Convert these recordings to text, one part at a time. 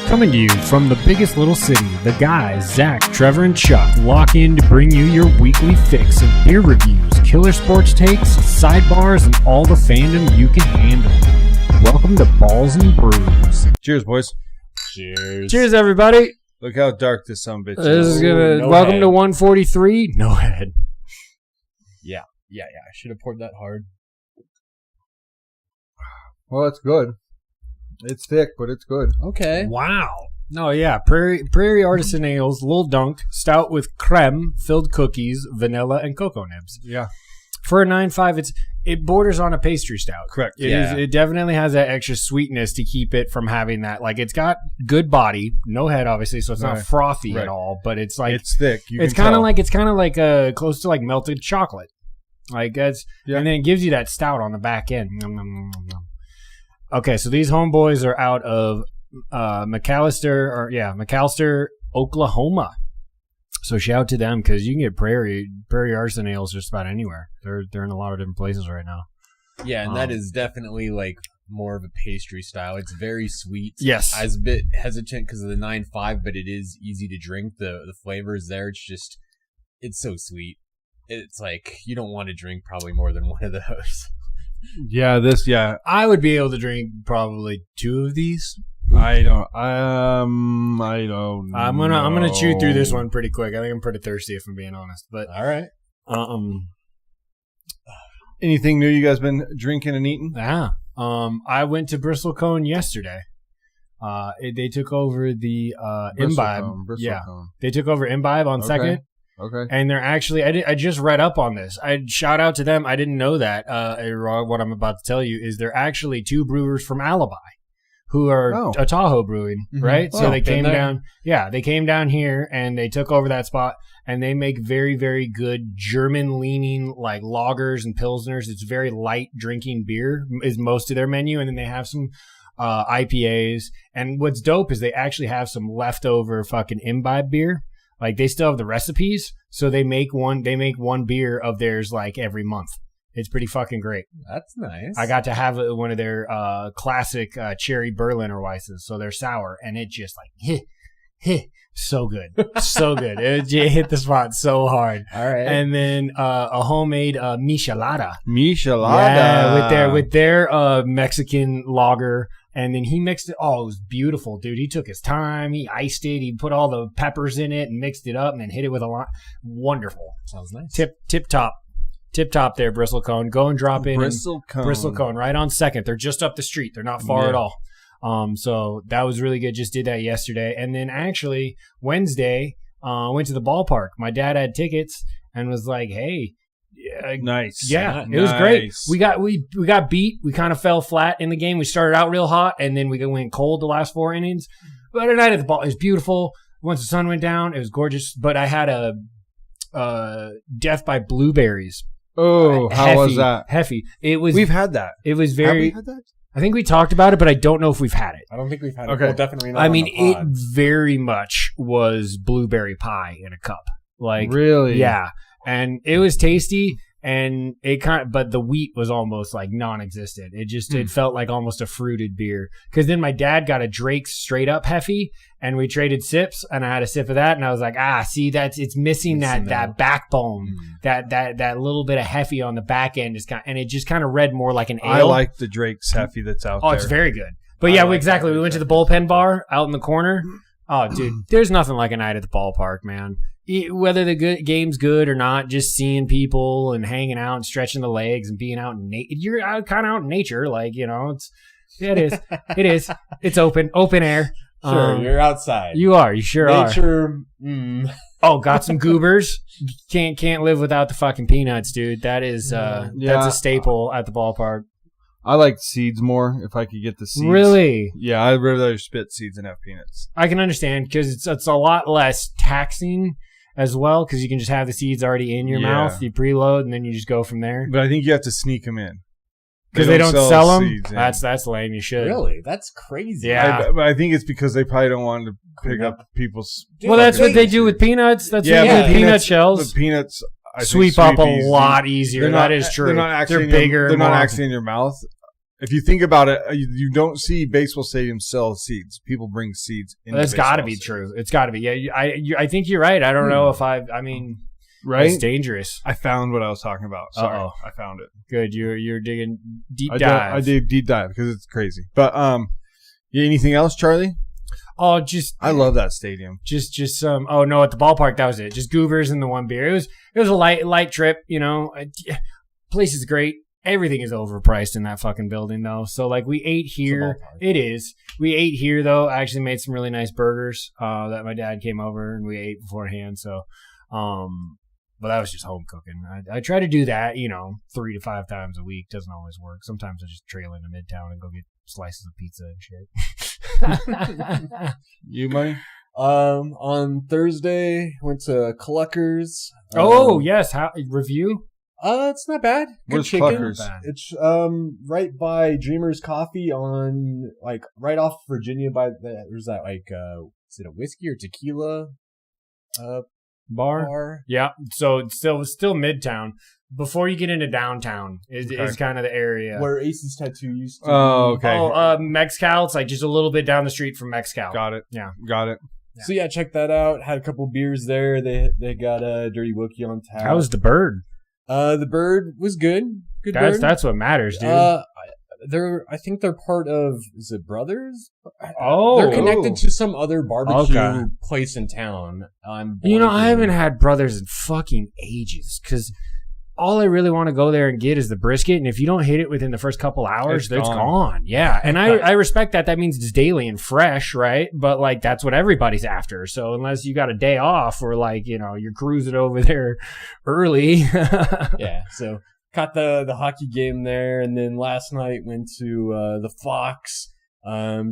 Coming to you from the biggest little city, the guys, Zach, Trevor, and Chuck, lock in to bring you your weekly fix of beer reviews, killer sports takes, sidebars, and all the fandom you can handle. Welcome to Balls&Brews. Cheers, boys. Cheers. Cheers, everybody. Look how dark this sumbitch This is. is gonna. No welcome head. to 143. No head. Yeah. I should have poured that hard. Well, it's good. It's thick, but it's good. Okay. Wow. No, yeah. Prairie Artisan Ales, Little Dunk, stout with creme, filled cookies, vanilla, and cocoa nibs. Yeah. For a 9.5, it borders on a pastry stout. Correct. It definitely has that extra sweetness to keep it from having that. Like, it's got good body, no head, obviously, so it's not frothy at all. But it's like It's thick. it's kind of like close to like melted chocolate. Like that's, and then it gives you that stout on the back end. Nom, nom, nom, nom, nom. Okay, so these homeboys are out of McAllister, Oklahoma. So shout out to them because you can get Prairie Artisan Ales just about anywhere. They're in a lot of different places right now. Yeah, and that is definitely like more of a pastry style. It's very sweet. Yes. I was a bit hesitant because of the 9.5, but it is easy to drink. The flavor is there. It's so sweet. It's like you don't want to drink probably more than one of those. I would be able to drink probably two of these. I don't I'm gonna chew through this one pretty quick. I think I'm pretty thirsty if I'm being honest. But All right. Anything new you guys been drinking and eating? I went to Bristlecone yesterday. They took over the Imbibe. Bristlecone. They took over Imbibe on second. Okay. And they're actually, I just read up on this. I'd shout out to them. I didn't know that. What I'm about to tell you is they're actually two brewers from Alibi who are a Tahoe Brewing, right? So they came down. Yeah, they came down here and they took over that spot and they make very, very good German leaning like lagers and pilsners. It's very light drinking beer is most of their menu. And then they have some IPAs. And what's dope is they actually have some leftover fucking Imbibe beer. Like they still have the recipes, so they make one beer of theirs like every month. It's pretty fucking great. That's nice. I got to have one of their classic cherry Berliner Weisses, so they're sour, and it just like so good, so good. It hit the spot so hard. All right. And then a homemade michelada. Michelada. With their Mexican lager. And then he mixed it. Oh, it was beautiful, dude. He took his time. He iced it. He put all the peppers in it and mixed it up and then hit it with a lime. Wonderful. Sounds nice. Tip top there, Bristlecone. Go and drop in. Bristlecone, right on second. They're just up the street. They're not far at all. So that was really good. Just did that yesterday. And then actually Wednesday, went to the ballpark. My dad had tickets and was like, hey, nice. Yeah, it was great. We got beat. We kind of fell flat in the game. We started out real hot, and then we went cold the last 4 innings. But a night at the ball, it was beautiful. Once the sun went down, it was gorgeous. But I had a death by blueberries. Oh, how was that? Heffy. We've had that. It was very. Have we had that? I think we talked about it, but I don't know if we've had it. I don't think we've had Okay. it. Well, definitely not. I mean, on the it pod. very much was blueberry pie in a cup. Like Really? Yeah. And it was tasty, and but the wheat was almost like non-existent. It felt like almost a fruited beer. Because then my dad got a Drake's straight up Heffy, and we traded sips, and I had a sip of that, and I was like, see, it's missing that backbone, that little bit of Heffy on the back end and it just kind of read more like an ale. I like the Drake's Heffy that's out there. Oh, it's very good. But yeah, exactly. We went to the bullpen bar out in the corner. Oh, dude, there's nothing like a night at the ballpark, man. Whether the game's good or not, just seeing people and hanging out and stretching the legs and being out in nature. You're kind of out in nature, like, you know. It is. It's open air. Sure, you're outside. You are. You sure are. Nature. Oh, got some goobers. Can't live without the fucking peanuts, dude. That is that's a staple at the ballpark. I like seeds more if I could get the seeds. Really? Yeah, I'd rather spit seeds than have peanuts. I can understand because it's a lot less taxing as well because you can just have the seeds already in your mouth. You preload and then you just go from there. But I think you have to sneak them in. Because they don't sell them? Seeds, That's lame. You should. Really? That's crazy. Yeah. I think it's because they probably don't want to pick up people's... Well, that's what they do with peanuts. That's what they do with peanut shells. The peanuts... Sweep up a lot easier. That is true. They're not actually bigger. They're not actually in your mouth. If you think about it, you don't see baseball stadiums sell seeds. People bring seeds in. That's got to be true. It's got to be. Yeah, I think you're right. I don't know if I mean, right? It's dangerous. I found what I was talking about. Sorry, I found it. Good. You're digging deep dive. I did deep dive because it's crazy. But anything else, Charlie? Oh, I love that stadium. Just some. Oh no, at the ballpark that was it. Just goobers and the one beer. It was a light trip. Place is great. Everything is overpriced in that fucking building, though. So, like, we ate here. It is. We ate here, though. I actually made some really nice burgers that my dad came over, and we ate beforehand. So, but that was just home cooking. I try to do that, 3 to 5 times a week. Doesn't always work. Sometimes I just trail into Midtown and go get slices of pizza and shit. You, Mike? On Thursday, went to Cluckers. Yes. Review? It's not bad. Good chicken. Cluckers? It's right by Dreamer's Coffee on right off Virginia by there's that is it a whiskey or tequila bar? Yeah. So it's still Midtown. Before you get into downtown is kind of the area where Ace's Tattoo used to. Oh, okay. Mezcal. It's like just a little bit down the street from Mezcal. Got it. Yeah. Got it. Yeah. So yeah, check that out. Had a couple beers there. They got a Dirty Wookie on tap. How was the bird? The bird was good. Good bird. That's what matters, dude. I think they're part of, is it Brothers? Oh. They're connected to some other barbecue place in town. I haven't had Brothers in fucking ages because all I really want to go there and get is the brisket. And if you don't hit it within the first couple hours, it's gone. Yeah. And I respect that. That means it's daily and fresh, right? But that's what everybody's after. So unless you got a day off or you're cruising over there early. Yeah. So caught the hockey game there. And then last night went to the Fox.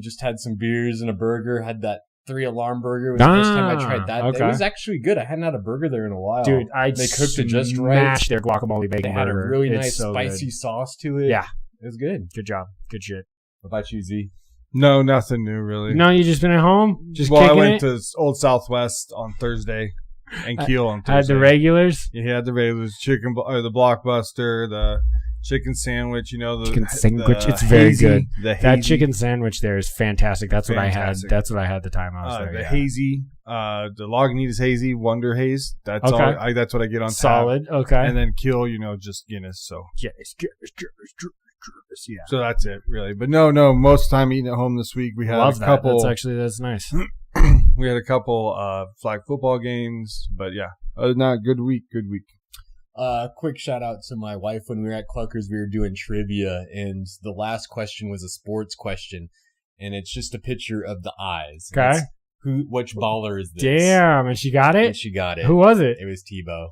Just had some beers and a burger. Had that 3 alarm burger. It was the first time I tried that. Okay. It was actually good. I hadn't had a burger there in a while. Dude, they cooked it just right. Their guacamole bacon They had burger. a really nice spicy sauce to it. Yeah. It was good. Good job. Good shit. What about you, Z? No, nothing new really. No, you just been at home? I went to Old Southwest on Thursday and Kiel on Thursday. Had the regulars? Yeah, he had the regulars. The Blockbuster, the chicken sandwich, the chicken sandwich. It's very good. That chicken sandwich there is fantastic. That's what I had. That's what I had the time I was there. The hazy, the Lagunitas hazy Wonder Haze. That's all. That's what I get on solid. Tap. Okay. And then Kiel, just Guinness. So Guinness. Yeah. So that's it, really. But no. Most of the time eating at home this week, we had a couple. That's nice. We had a couple flag football games, but yeah, other than that, good week. Quick shout out to my wife. When we were at Cluckers, we were doing trivia, and the last question was a sports question, and it's just a picture of the eyes. Okay. Which baller is this? Damn, and she got it? And she got it. Who was it? It was Tebow.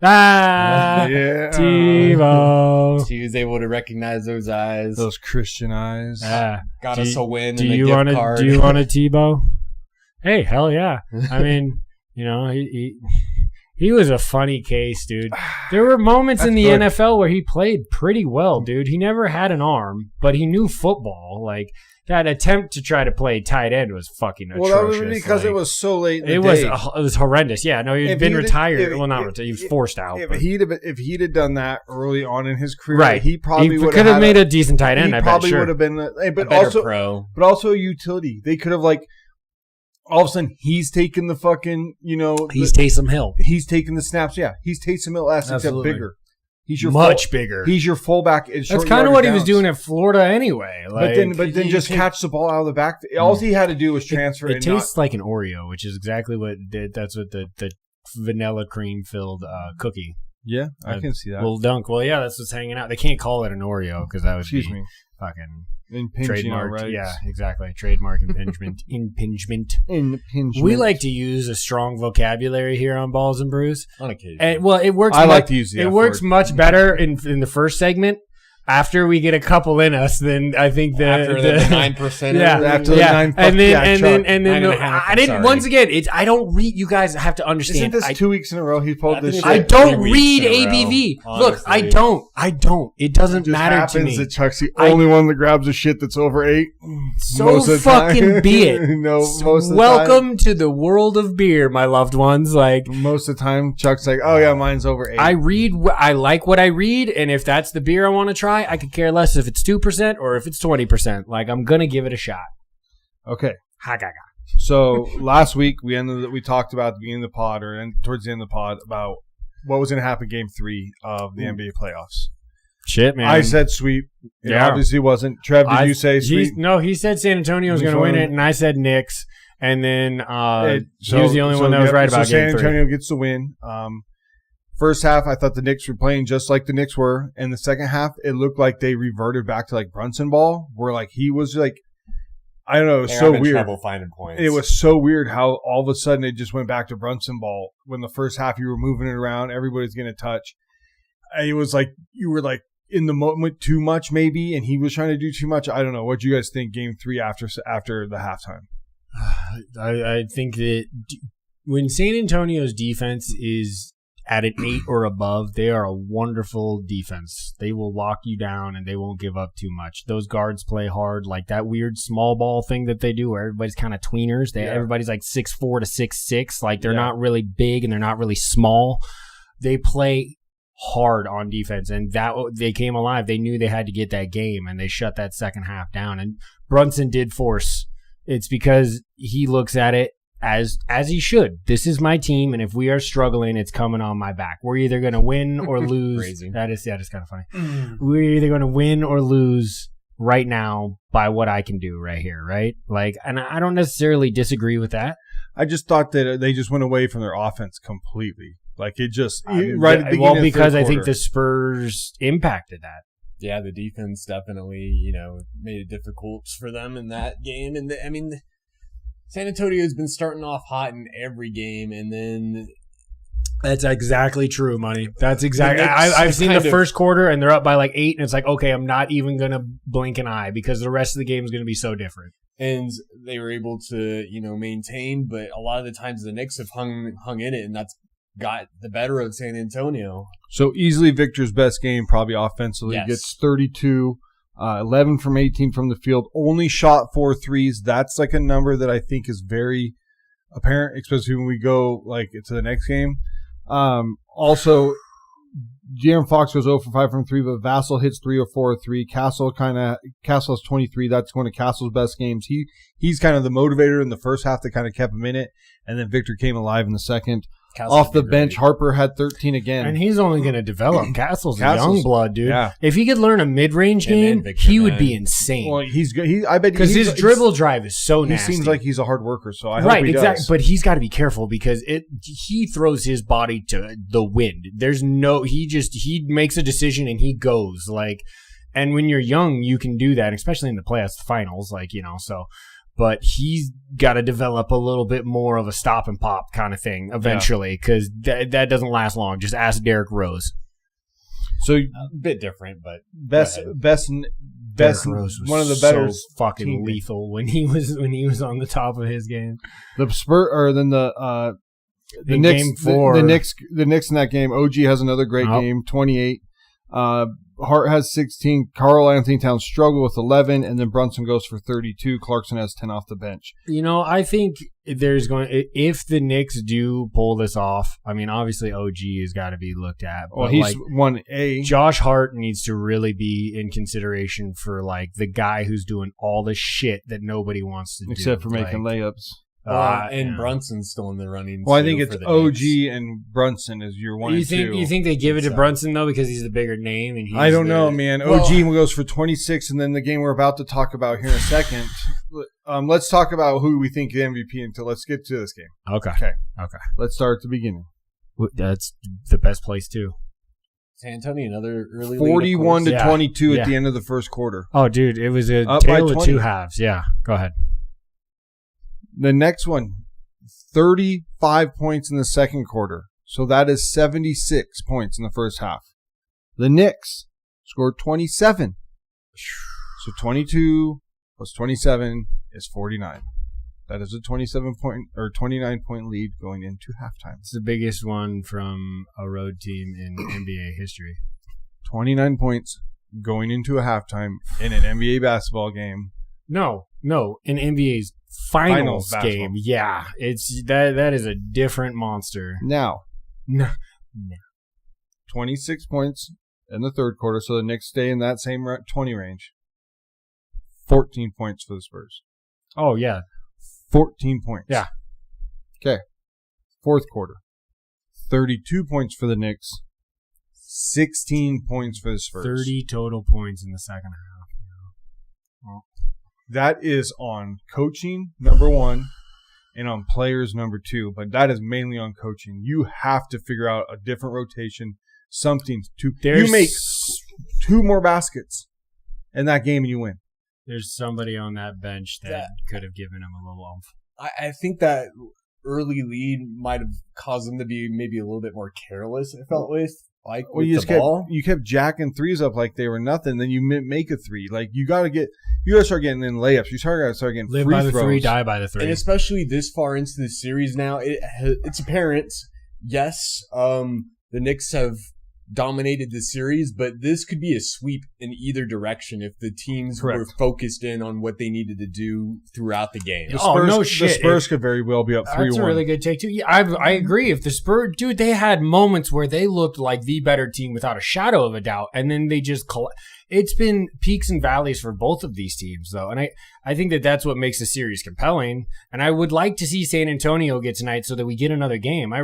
Ah, yeah. Tebow. She was able to recognize those eyes. Those Christian eyes. Got us a win. Do you want a Tebow? Hey, hell yeah. I mean, he was a funny case, dude. There were moments in the NFL where he played pretty well, dude. He never had an arm, but he knew football. That attempt to try to play tight end was fucking atrocious. Well, that was because it was so late in the day. It was horrendous. Yeah, no, he'd been retired. Retired. He was forced out. If he'd have done that early on in his career, right. He probably could have made a decent tight end. He probably would have been a better pro. But also a utility. They could have all of a sudden, he's taking the fucking, he's Taysom Hill. He's taking the snaps. Yeah, he's Taysom Hill, except bigger. He's your much bigger. He's your fullback. That's kind of what he was doing at Florida anyway. But then just catch the ball out of the back. All he had to do was transfer. It tastes like an Oreo, which is exactly what it did. That's what the vanilla cream filled cookie. Yeah, I can see that. Little dunk. Well, yeah, that's what's hanging out. They can't call it an Oreo because that would be fucking trademark. Rights. Yeah, exactly. Trademark impingement. Impingement. We like to use a strong vocabulary here on Balls and Brews. On occasion. And, it works. I like to use the It works much better in the first segment. After we get a couple in us, then I think the 9%. Yeah, after the 9%. And then I didn't. Once again, I don't read. You guys have to understand. Isn't this 2 weeks in a row he pulled this shit? I don't read ABV. Look, I don't. It doesn't matter to me. That Chuck's the only one that grabs a shit that's over 8. So fucking be it. Welcome to the world of beer, my loved ones. Most of the time, Chuck's like, "Oh yeah, mine's over 8." I like what I read, and if that's the beer I want to try, high, I could care less if it's 2% or if it's 20%. Like, I'm going to give it a shot. Okay. Ha, ga, ga. So last week we talked about at the beginning of the pod towards the end of the pod about what was going to happen Game 3 of the NBA playoffs. Shit, man. I said sweep. It obviously wasn't. Trev, did you say sweep? No, he said San Antonio was going to win it, and I said Knicks. And then he was the only one that was right about Game 3. San Antonio gets the win. First half, I thought the Knicks were playing just like the Knicks were. And the second half, it looked like they reverted back to like Brunson ball, where like he was like, I don't know, it was so weird. Trouble finding points. It was so weird how all of a sudden it just went back to Brunson ball. When the first half you were moving it around, everybody's getting a touch. It was like you were like in the moment too much maybe, and he was trying to do too much. I don't know. What do you guys think Game 3 after the halftime? I think that when San Antonio's defense is at an 8 or above, they are a wonderful defense. They will lock you down and they won't give up too much. Those guards play hard, like that weird small ball thing that they do where everybody's kind of tweeners. Everybody's like 6'4" to 6'6". Like they're not really big and they're not really small. They play hard on defense, and that they came alive. They knew they had to get that game, and they shut that second half down. And Brunson did force. It's because he looks at it as he should. This is my team, and if we are struggling, it's coming on my back. We're either going to win or lose. Crazy. That is kind of funny. We're either going to win or lose right now by what I can do right here, right? Like, and I don't necessarily disagree with that. I just thought that they just went away from their offense completely. Like it just right at the beginning. Well, because I think the Spurs impacted that. Yeah, the defense definitely, made it difficult for them in that game. And San Antonio's been starting off hot in every game, and then that's exactly true, Money. That's exactly. I've seen the first quarter, and they're up by like 8, and it's like, okay, I'm not even gonna blink an eye because the rest of the game is gonna be so different. And they were able to, maintain, but a lot of the times the Knicks have hung in it, and that's got the better of San Antonio. So easily Victor's best game, probably offensively. Yes. Gets 32, 11 from 18 from the field. Only shot 4 threes. That's like a number that I think is very apparent, especially when we go like to the next game. Also, De'Aaron Fox goes 0 for 5 from 3, but Vassell hits 3 or 4 or 3. Castle has 23. That's one of Castle's best games. He's kind of the motivator in the first half that kind of kept him in it, and then Victor came alive in the second. Off the bench, Harper had 13 again. And he's only going to develop. Castle's a young blood, dude. Yeah. If he could learn a mid-range game, he would be insane. Well, he's good. I bet because his dribble drive is so nasty. He seems like he's a hard worker, so I hope he does. But he's got to be careful because he throws his body to the wind. He makes a decision and he goes and when you're young, you can do that, especially in the playoffs, finals, so. But he's got to develop a little bit more of a stop and pop kind of thing eventually because that doesn't last long. Just ask Derrick Rose. So a bit different, but best Rose was one of the better so fucking lethal when he was on the top of his game. The Spurs or then the Knicks, game 4. the Knicks in that game. OG has another great game, 28. Hart has 16. Karl Anthony Towns struggled with 11, and then Brunson goes for 32. Clarkson has 10 off the bench. I think if the Knicks do pull this off, obviously OG has got to be looked at. Well, he's 1A. Josh Hart needs to really be in consideration for the guy who's doing all the shit that nobody wants to do. Except for making layups. And Brunson's still in the running. Well, I think it's OG and Brunson is your 1 and 2. You think they give it to Brunson though because he's the bigger name? And I don't know, man. OG goes for 26, and then the game we're about to talk about here in a second. Let's talk about who we think the MVP until let's get to this game. Okay. Let's start at the beginning. That's the best place too. San Antonio, another early 41 to 22 at the end of the first quarter. Oh, dude, it was a tale of two halves. Yeah, go ahead. The next one, 35 points in the second quarter. So that is 76 points in the first half. The Knicks scored 27. So 22 plus 27 is 49. That is a 29-point lead going into halftime. It's the biggest one from a road team in NBA history. 29 points going into a halftime in an NBA basketball game. No, in NBA's finals game. Yeah, it's that is a different monster. Now, no. 26 points in the third quarter. So the Knicks stay in that same 20 range. 14 points for the Spurs. Oh, yeah. 14 points. Yeah. Okay. Fourth quarter. 32 points for the Knicks. 16 points for the Spurs. 30 total points in the second half. Well, that is on coaching, number one, and on players, number two. But that is mainly on coaching. You have to figure out a different rotation, something to. You make 2 more baskets in that game and you win. There's somebody on that bench that could have given him a little oomph. I think that early lead might have caused them to be maybe a little bit more careless, it felt with. Like, well, you kept jacking threes up like they were nothing. Then you make a three. Like, you got to start getting in layups. You got to start getting live free by the throws. three, die by the three. And especially this far into the series now, it's apparent. Yes, the Knicks have dominated the series, but this could be a sweep in either direction if the teams were focused in on what they needed to do throughout the game. The Spurs could very well be up 3-1. That's a really good take too. Yeah, I agree. If the Spurs, dude, they had moments where they looked like the better team without a shadow of a doubt, and then they just it's been peaks and valleys for both of these teams, though, and I think that's what makes the series compelling. And I would like to see San Antonio get tonight so that we get another game. I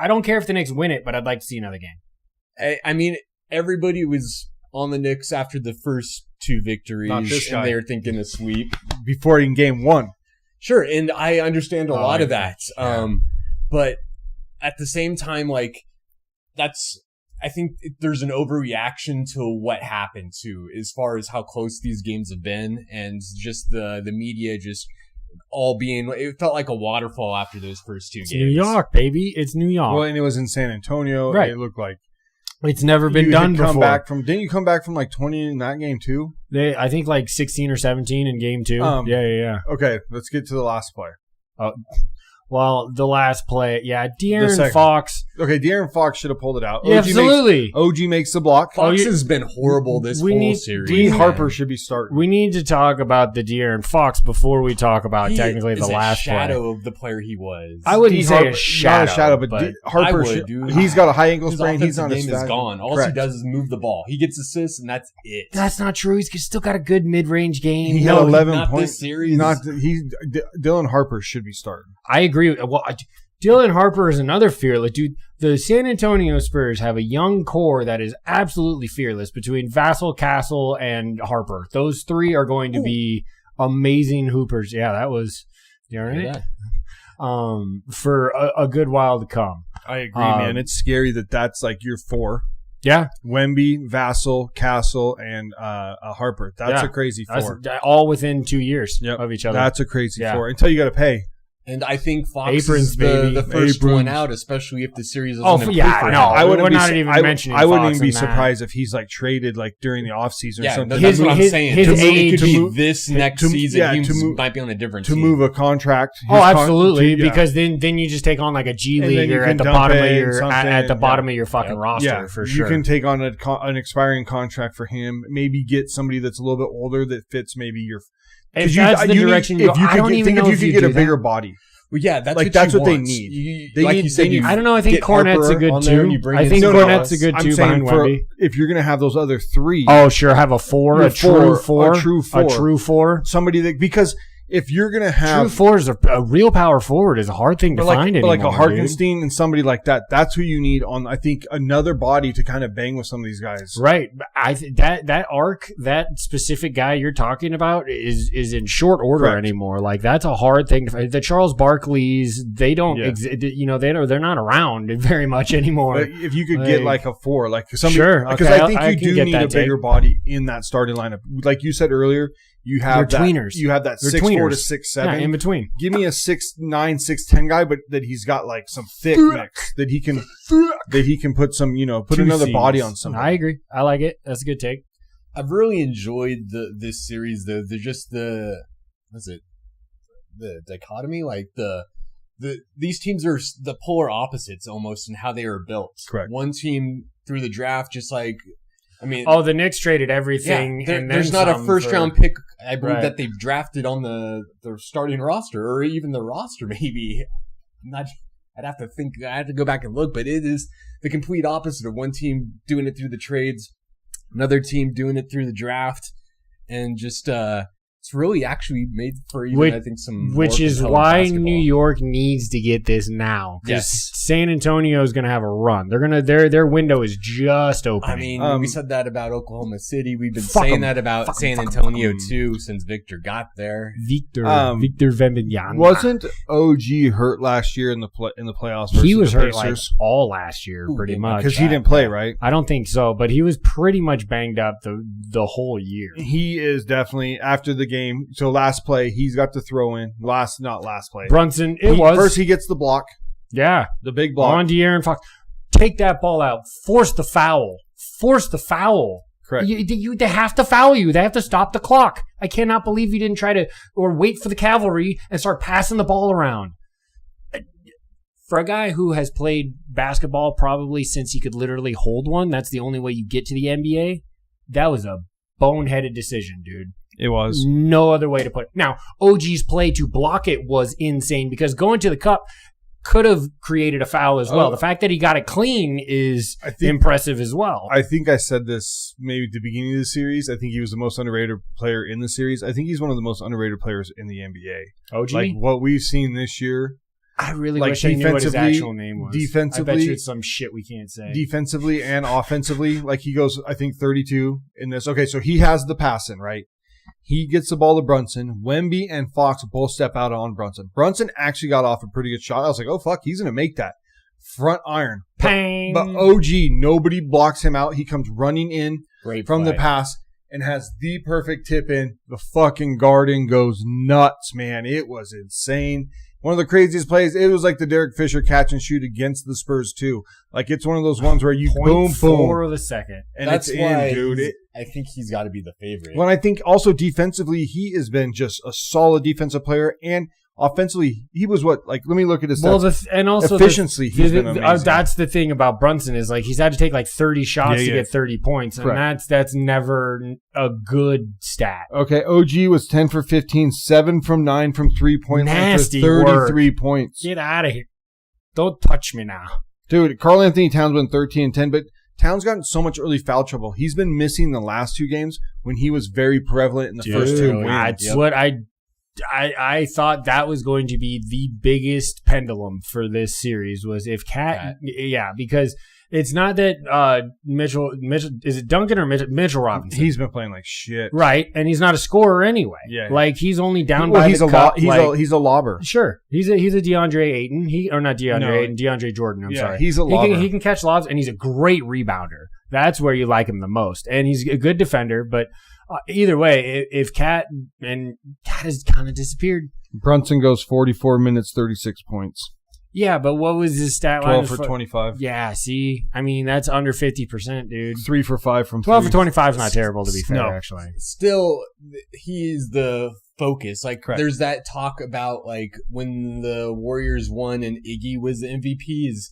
don't care if the Knicks win it, but I'd like to see another game. I mean, everybody was on the Knicks after the first 2 victories, and they were thinking a sweep. Before in game 1. Sure, and I understand a lot of that. Yeah. But at the same time, like, I think there's an overreaction to what happened, too, as far as how close these games have been, and just the media just all being, it felt like a waterfall after those first 2 games. New York, baby. It's New York. Well, and it was in San Antonio. Right. It looked like it's never been done before. Didn't you come back from like 20 in that game too? I think like 16 or 17 in game 2. Yeah. Okay, let's get to the last play. Well, the last play, De'Aaron Fox. Okay, De'Aaron Fox should have pulled it out. Yeah, absolutely. OG makes the block. Fox has been horrible this whole series. Dean Harper should be starting. We need to talk about the De'Aaron Fox before we talk about technically the last play. He is a shadow of the player he was. I wouldn't say a shadow. Not a shadow, but Harper he's got a high ankle sprain. He's on his game is gone. All he does is move the ball. He gets assists, and that's it. That's not true. He's still got a good mid-range game. He had 11 points. This series. Dylan Harper should be starting. I agree. Well, Dylan Harper is another fearless dude. The San Antonio Spurs have a young core that is absolutely fearless between Vassell, Castle, and Harper. Those 3 are going to be amazing hoopers. Yeah, that was for a good while to come. I agree, man. It's scary that's like your 4. Yeah. Wemby, Vassell, Castle, and Harper. That's a crazy 4. All within 2 years of each other. That's a crazy 4. Until you got to pay. And I think Fox is the first one out, especially if the series is I wouldn't even be surprised if he's like traded like during the offseason or something. That's what I'm saying. His age could be this next season. He might be on a different team. To move a contract. Absolutely, because then you just take on like a G leaguer at the bottom of your fucking roster for sure. You can take on an expiring contract for him. Maybe get somebody that's a little bit older that fits maybe your. If that's the direction you go, I don't even know if you could get a bigger body. Well, yeah, that's what they need. I don't know. I think Cornette's a good 2. I think Cornet's a good 2 behind Wemby. If you're going to have those other 3. Oh, sure. Have a 4, a true 4. A true 4. Somebody that, because if you're going to have... True 4 is a real power forward is a hard thing to find anymore. Like a Hartenstein and somebody like that, that's who you need on, I think, another body to kind of bang with some of these guys. Right. That arc, that specific guy you're talking about is in short order anymore. Like, that's a hard thing to find. The Charles Barkleys, they don't exist, they're not around very much anymore. But if you could get like a 4, like somebody... Sure. Because I think you do need a bigger body in that starting lineup. Like you said earlier, you have tweeners. You have that 6'4" to 6'7". In between. Give me a 6'9", 6'10" guy, but that he's got like some thick mix that he can put some, put another body on something. I agree. I like it. That's a good take. I've really enjoyed this series though. They're just the dichotomy, like these teams are the polar opposites almost in how they are built. Correct. One team through the draft, just like. I mean, the Knicks traded everything. Yeah, there's not a first-round pick, I believe, that they've drafted on the starting roster, or even the roster, maybe. I'd have to think. I have to go back and look, but it is the complete opposite of one team doing it through the trades, another team doing it through the draft, and just it's really actually made for even I think some. Which is why basketball. New York needs to get this now. Yes, San Antonio is going to have a run. They're gonna their window is just opening. I mean, we said that about Oklahoma City. We've been saying that about San Antonio too since Victor got there. Victor Wembanyama. Wasn't OG hurt last year in the playoffs? Versus He was the hurt Pacers? like all last year, pretty much. Because he didn't play, right? I don't think so, but he was pretty much banged up the whole year. He is definitely after the game. So last play, he's got to throw in. Not last play. Brunson, First he gets the block. Yeah. The big block. On De'Aaron Fox. Take that ball out. Force the foul. Correct. They have to foul you. They have to stop the clock. I cannot believe you didn't try to or wait for the cavalry and start passing the ball around. For a guy who has played basketball probably since he could literally hold one, that's the only way you get to the NBA. That was a boneheaded decision, dude. It was. No other way to put it. Now, OG's play to block it was insane because going to the cup could have created a foul as well. The fact that he got it clean is impressive as well. I think I said this maybe at the beginning of the series. I think he was the most underrated player in the series. I think he's one of the most underrated players in the NBA. OG? Like what we've seen this year. I really wish I knew what his actual name was. Defensively, I bet you it's some shit we can't say. Defensively and offensively, like he goes, I think 32 in this. Okay, so he has the passing, right? He gets the ball to Brunson. Wemby and Fox both step out on Brunson. Brunson actually got off a pretty good shot. I was like, oh, fuck, he's going to make that. Front iron. Bang. But OG, nobody blocks him out. He comes running in from the pass and has the perfect tip in. The fucking garden goes nuts, man. It was insane. One of the craziest plays. It was like the Derek Fisher catch and shoot against the Spurs, too. Like, it's one of those ones where you boom, boom. 0.4 of the second. And that's it's in, dude. I think he's got to be the favorite. Well, I think also defensively, he has been just a solid defensive player. And offensively, he was what? Like, let me look at his stats. Well, and also efficiency, he's been amazing. That's the thing about Brunson is like he's had to take like 30 shots to get 30 points, and that's never a good stat. Okay, OG was 10 for 15, 7 from 9 from 3-point line for 33 points. Get out of here! Don't touch me now, dude. Karl Anthony Towns went 13 and 10, but Towns gotten so much early foul trouble. He's been missing the last 2 games when he was very prevalent in the first 2 wins. That's what I thought that was going to be the biggest pendulum for this series was if Cat, because it's not that Mitchell is it Duncan or Mitchell Robinson? He's been playing like shit, right? And he's not a scorer anyway. Yeah, like he's only down by he's the cup. He's a lobber. Sure, he's a DeAndre Ayton. DeAndre Jordan. I'm sorry. He's a lobber. He can catch lobs, and he's a great rebounder. That's where you like him the most, and he's a good defender, but. Either way, if Cat has kind of disappeared. Brunson goes 44 minutes, 36 points. Yeah, but what was his stat line? 12 for 25. Yeah, see? I mean, that's under 50%, dude. 3 for 5 from 12 for 25 is not terrible, to be fair, actually. Still, he's the focus. Like, there's that talk about, like, when the Warriors won and Iggy was the MVP is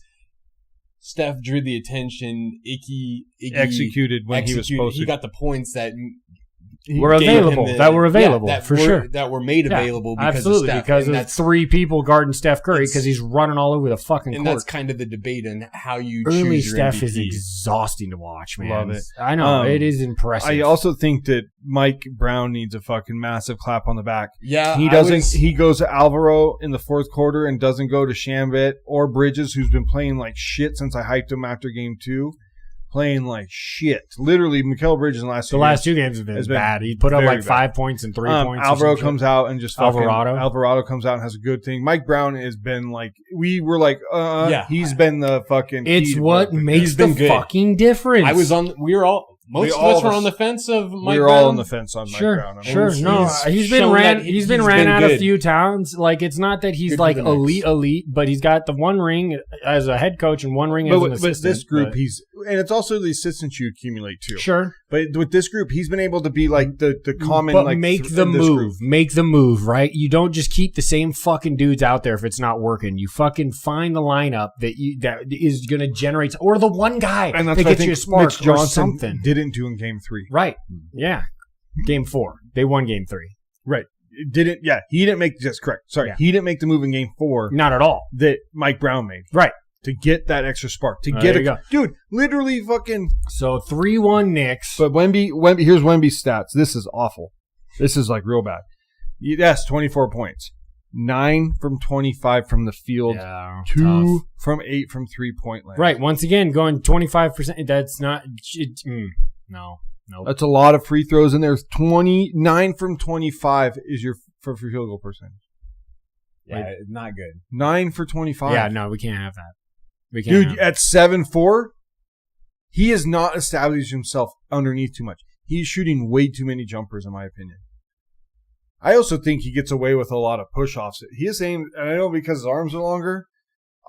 Steph drew the attention. Iggy executed when he was supposed to. He got the points that were available. For sure. That were made available because absolutely, of Steph. because of 3 people guarding Steph Curry because he's running all over the fucking court. And that's kind of the debate on how you early choose your Steph MVP. Is exhausting to watch, man. Love it. I know. It is impressive. I also think that Mike Brown needs a fucking massive clap on the back. Yeah. He doesn't. He goes to Alvaro in the 4th quarter and doesn't go to Shambit or Bridges, who's been playing like shit since I hyped him after game 2. Playing like shit. Literally, Mikal Bridges in the last 2 games have been bad. He put up like 5 points and 3 points. Alvaro comes out and just Alvarado comes out and has a good thing. Mike Brown has been like, we were like, he's been the fucking. It's what makes the fucking difference. Most of us were on the fence of Mike Brown. We were all on the fence on Mike Brown. Sure. No, he's been ran out a few times. Like, it's not that he's like elite, but he's got the 1 ring as a head coach and 1 ring as an assistant. But this group, and it's also the assistants you accumulate too. Sure. But with this group, he's been able to be like the common. But like make the move, right? You don't just keep the same fucking dudes out there if it's not working. You fucking find the lineup that is going to generate, or the one guy and that gets you a spark Mitch Johnson or something. Didn't do in game 3. Right. Yeah. Game 4. They won game 3. Right. He didn't make. That's correct. Sorry. Yeah. He didn't make the move in game 4. Not at all. That Mike Brown made. Right. to get that extra spark, to get a dude, literally fucking. So 3-1 Knicks. But Wemby, here's Wemby's stats. This is awful. This is like real bad. Yes, 24 points. 9 from 25 from the field. Yeah, 2 tough. From 8 from 3-point land. Right. Once again, going 25%. That's not. No. Nope. That's a lot of free throws in there. 29 from 25 is your for field goal percentage. Yeah, not good. 9 for 25. Yeah, no, we can't have that. We can't. Dude, at 7'4", he has not established himself underneath too much. He's shooting way too many jumpers, in my opinion. I also think he gets away with a lot of push-offs. He is saying, and I know because his arms are longer,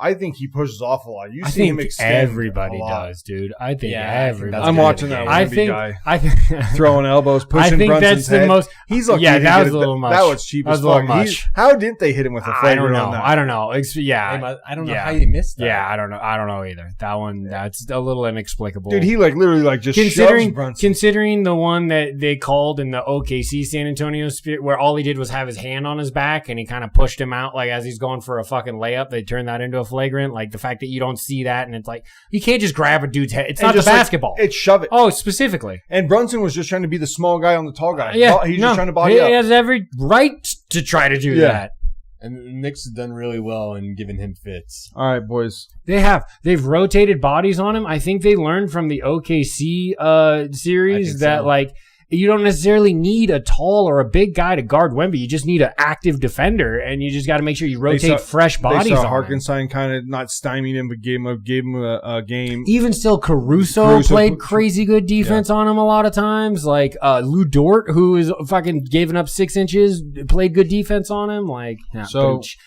I think he pushes off a lot. You see him extend everybody does, dude. I think everybody. I'm watching that Wemby guy. I think throwing elbows, pushing Brunson's head. I think that's the most. He's lucky. Yeah, that was a little much. That was cheap as fuck. How didn't they hit him with a flagrant on that? I don't know. I don't know how you missed that. Yeah, I don't know either. That one, that's a little inexplicable. Dude, he literally just shoves Brunson. Considering the one that they called in the OKC San Antonio Spirit, where all he did was have his hand on his back and he kind of pushed him out like as he's going for a fucking layup. They turned that into a flagrant. Like the fact that you don't see that, and it's like you can't just grab a dude's head. It's not the basketball. It's shove it. Oh, specifically. And Brunson was just trying to be the small guy on the tall guy. Yeah, he's just trying to body up. He has every right to try to do that. And the Knicks have done really well in giving him fits. All right, boys. They've rotated bodies on him. I think they learned from the OKC series that like. You don't necessarily need a tall or a big guy to guard Wemby. You just need an active defender, and you just got to make sure you rotate fresh bodies. They saw on Hartenstein kind of not stymied him, but gave him a game. Even still, Caruso played crazy good defense on him a lot of times. Like Lou Dort, who is fucking giving up 6 inches, played good defense on him. Like,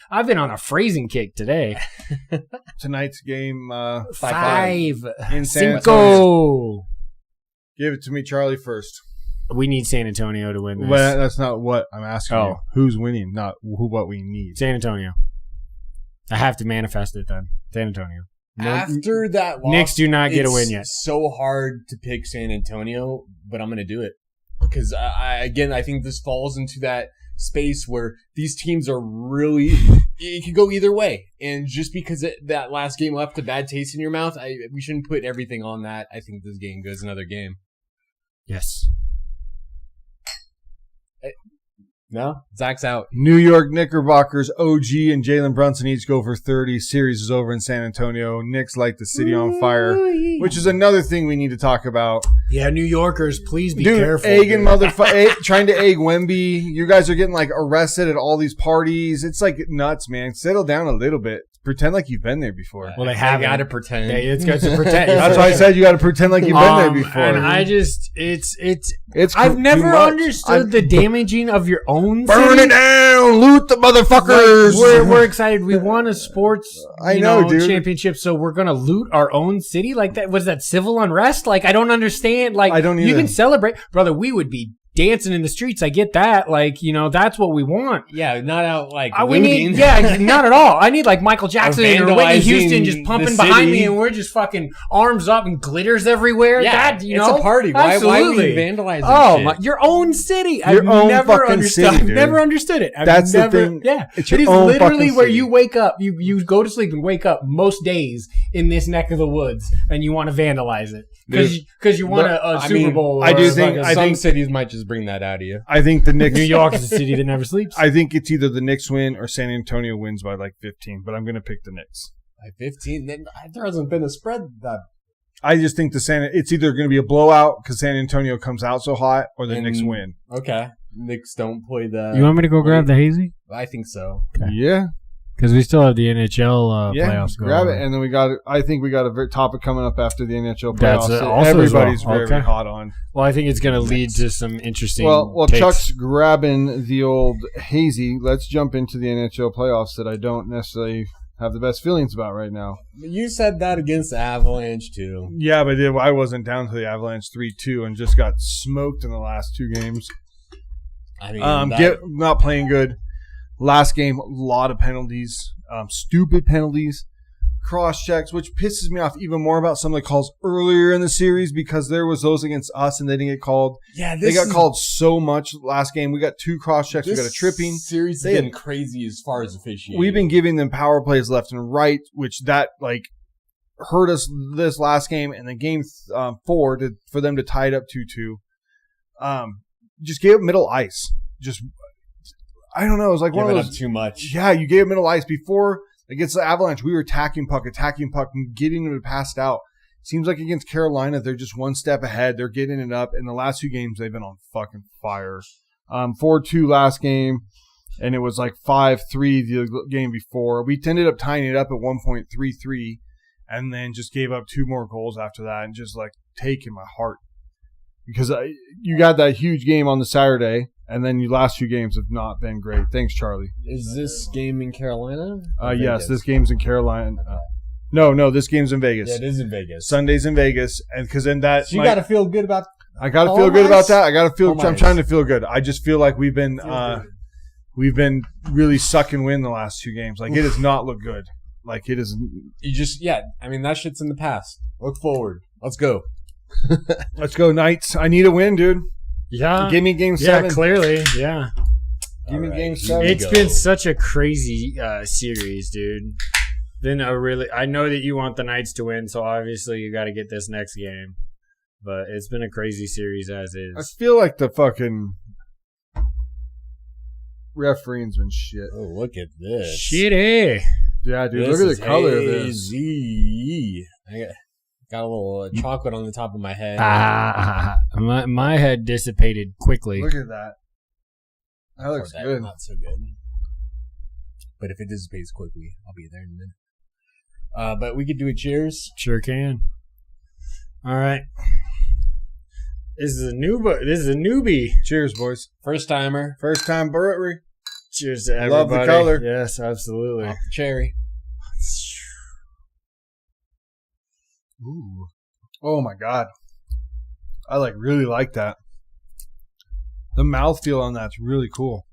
I've been on a phrasing kick today. Tonight's game, 5 in San Antonio. Give it to me, Charlie, first. We need San Antonio to win this. Well, that's not what I'm asking you. Who's winning, not what we need. San Antonio. I have to manifest it then. San Antonio. After that loss, Knicks do not get a win yet. It's so hard to pick San Antonio, but I'm going to do it. Because, I think this falls into that space where these teams are really... It could go either way. And just because that last game left a bad taste in your mouth, we shouldn't put everything on that. I think this game goes another game. Yes. No? Zach's out. New York Knickerbockers, OG and Jalen Brunson each go for 30. Series is over in San Antonio. Knicks light the city on fire, which is another thing we need to talk about. Yeah, New Yorkers, please be careful. Trying to egg Wemby. You guys are getting like arrested at all these parties. It's like nuts, man. Settle down a little bit. Pretend like you've been there before. Well, they have got to pretend. It's got to pretend. That's why I said you got to pretend like you've been there before. And I just, I've never understood the damaging of your own city. Burn it down, loot the motherfuckers. Like, we're excited. We won a sports, championship, so we're gonna loot our own city. Like that was that civil unrest? Like I don't understand. Like I don't either. You can celebrate, brother. We would be dancing in the streets. I get that. Like, that's what we want. Yeah, not out like not at all. I need like Michael Jackson or Whitney Houston just pumping behind me and we're just fucking arms up and glitters everywhere. Yeah, it's a party. Why are we vandalizing shit? Your own city. I've never understood it. That's the thing. Yeah. It is literally where you wake up. You go to sleep and wake up most days in this neck of the woods and you want to vandalize it. Because you want a Super Bowl. I do think some cities might just bring that out of you. I think the Knicks. New York is a city that never sleeps. I think it's either the Knicks win or San Antonio wins by like 15, but I'm going to pick the Knicks. By 15? There hasn't been a spread that. I just think it's either going to be a blowout because San Antonio comes out so hot or the Knicks win. Okay. Knicks don't play the. You want me to go grab the hazy? I think so. Okay. Yeah. Because we still have the NHL playoffs going on. Grab it, and then I think we got a topic coming up after the NHL playoffs. Everybody's very hot on. Well, I think it's going to lead to some interesting takes. Chuck's grabbing the old hazy. Let's jump into the NHL playoffs that I don't necessarily have the best feelings about right now. You said that against the Avalanche, too. Yeah, but I wasn't down to the Avalanche 3-2 and just got smoked in the last 2 games. I mean, not playing good. Last game, a lot of penalties, stupid penalties, cross-checks, which pisses me off even more about some of the calls earlier in the series because there was those against us and they didn't get called. Yeah, they got called so much last game. We got 2 cross-checks. We got a tripping. This series has been crazy as far as officiating. We've been giving them power plays left and right, which hurt us this last game, and then game 4 for them to tie it up 2-2. Just gave up middle ice. Just, I don't know. It was like one of those too much. Yeah, you gave middle ice before against the Avalanche. We were attacking puck, and getting them to pass it out. Seems like against Carolina, they're just one step ahead. They're getting it up. In the last 2 games, they've been on fucking fire. 4-2 last game, and it was like 5-3 the game before. We ended up tying it up at 1.33, and then just gave up 2 more goals after that, and just like taking my heart. Because you got that huge game on the Saturday, and then your last 2 games have not been great. Thanks, Charlie. Is this game in Carolina? Yes, this game's in Carolina. No, this game's in Vegas. Yeah, it is in Vegas. Sunday's in Vegas, and because then that so you got to feel good about. I got to feel good about that. I'm trying to feel good. I just feel like we've been really sucking wind the last 2 games. Like it does not look good. Like it is. I mean that shit's in the past. Look forward. Let's go. Let's go, Knights. I need a win, dude. Yeah. Give me game 7. Yeah, clearly. Yeah. Give me game 7. It's been such a crazy series, dude. I know that you want the Knights to win, so obviously you got to get this next game. But it's been a crazy series as is. I feel like the fucking refereeing's been shit. Oh, look at this. Shitty. Yeah, dude. Look at the color of this. I got a little chocolate on the top of my head. My head dissipated quickly. Look at that. That looks good. Not so good. But if it dissipates quickly, I'll be there in a minute. But we could do a cheers. Sure can. All right. This is a newbie. Cheers, boys. First timer. First time brewery. Cheers to everybody. Love the color. Yes, absolutely. Off the cherry. Ooh. Oh my God. I really like that. The mouthfeel on that's really cool.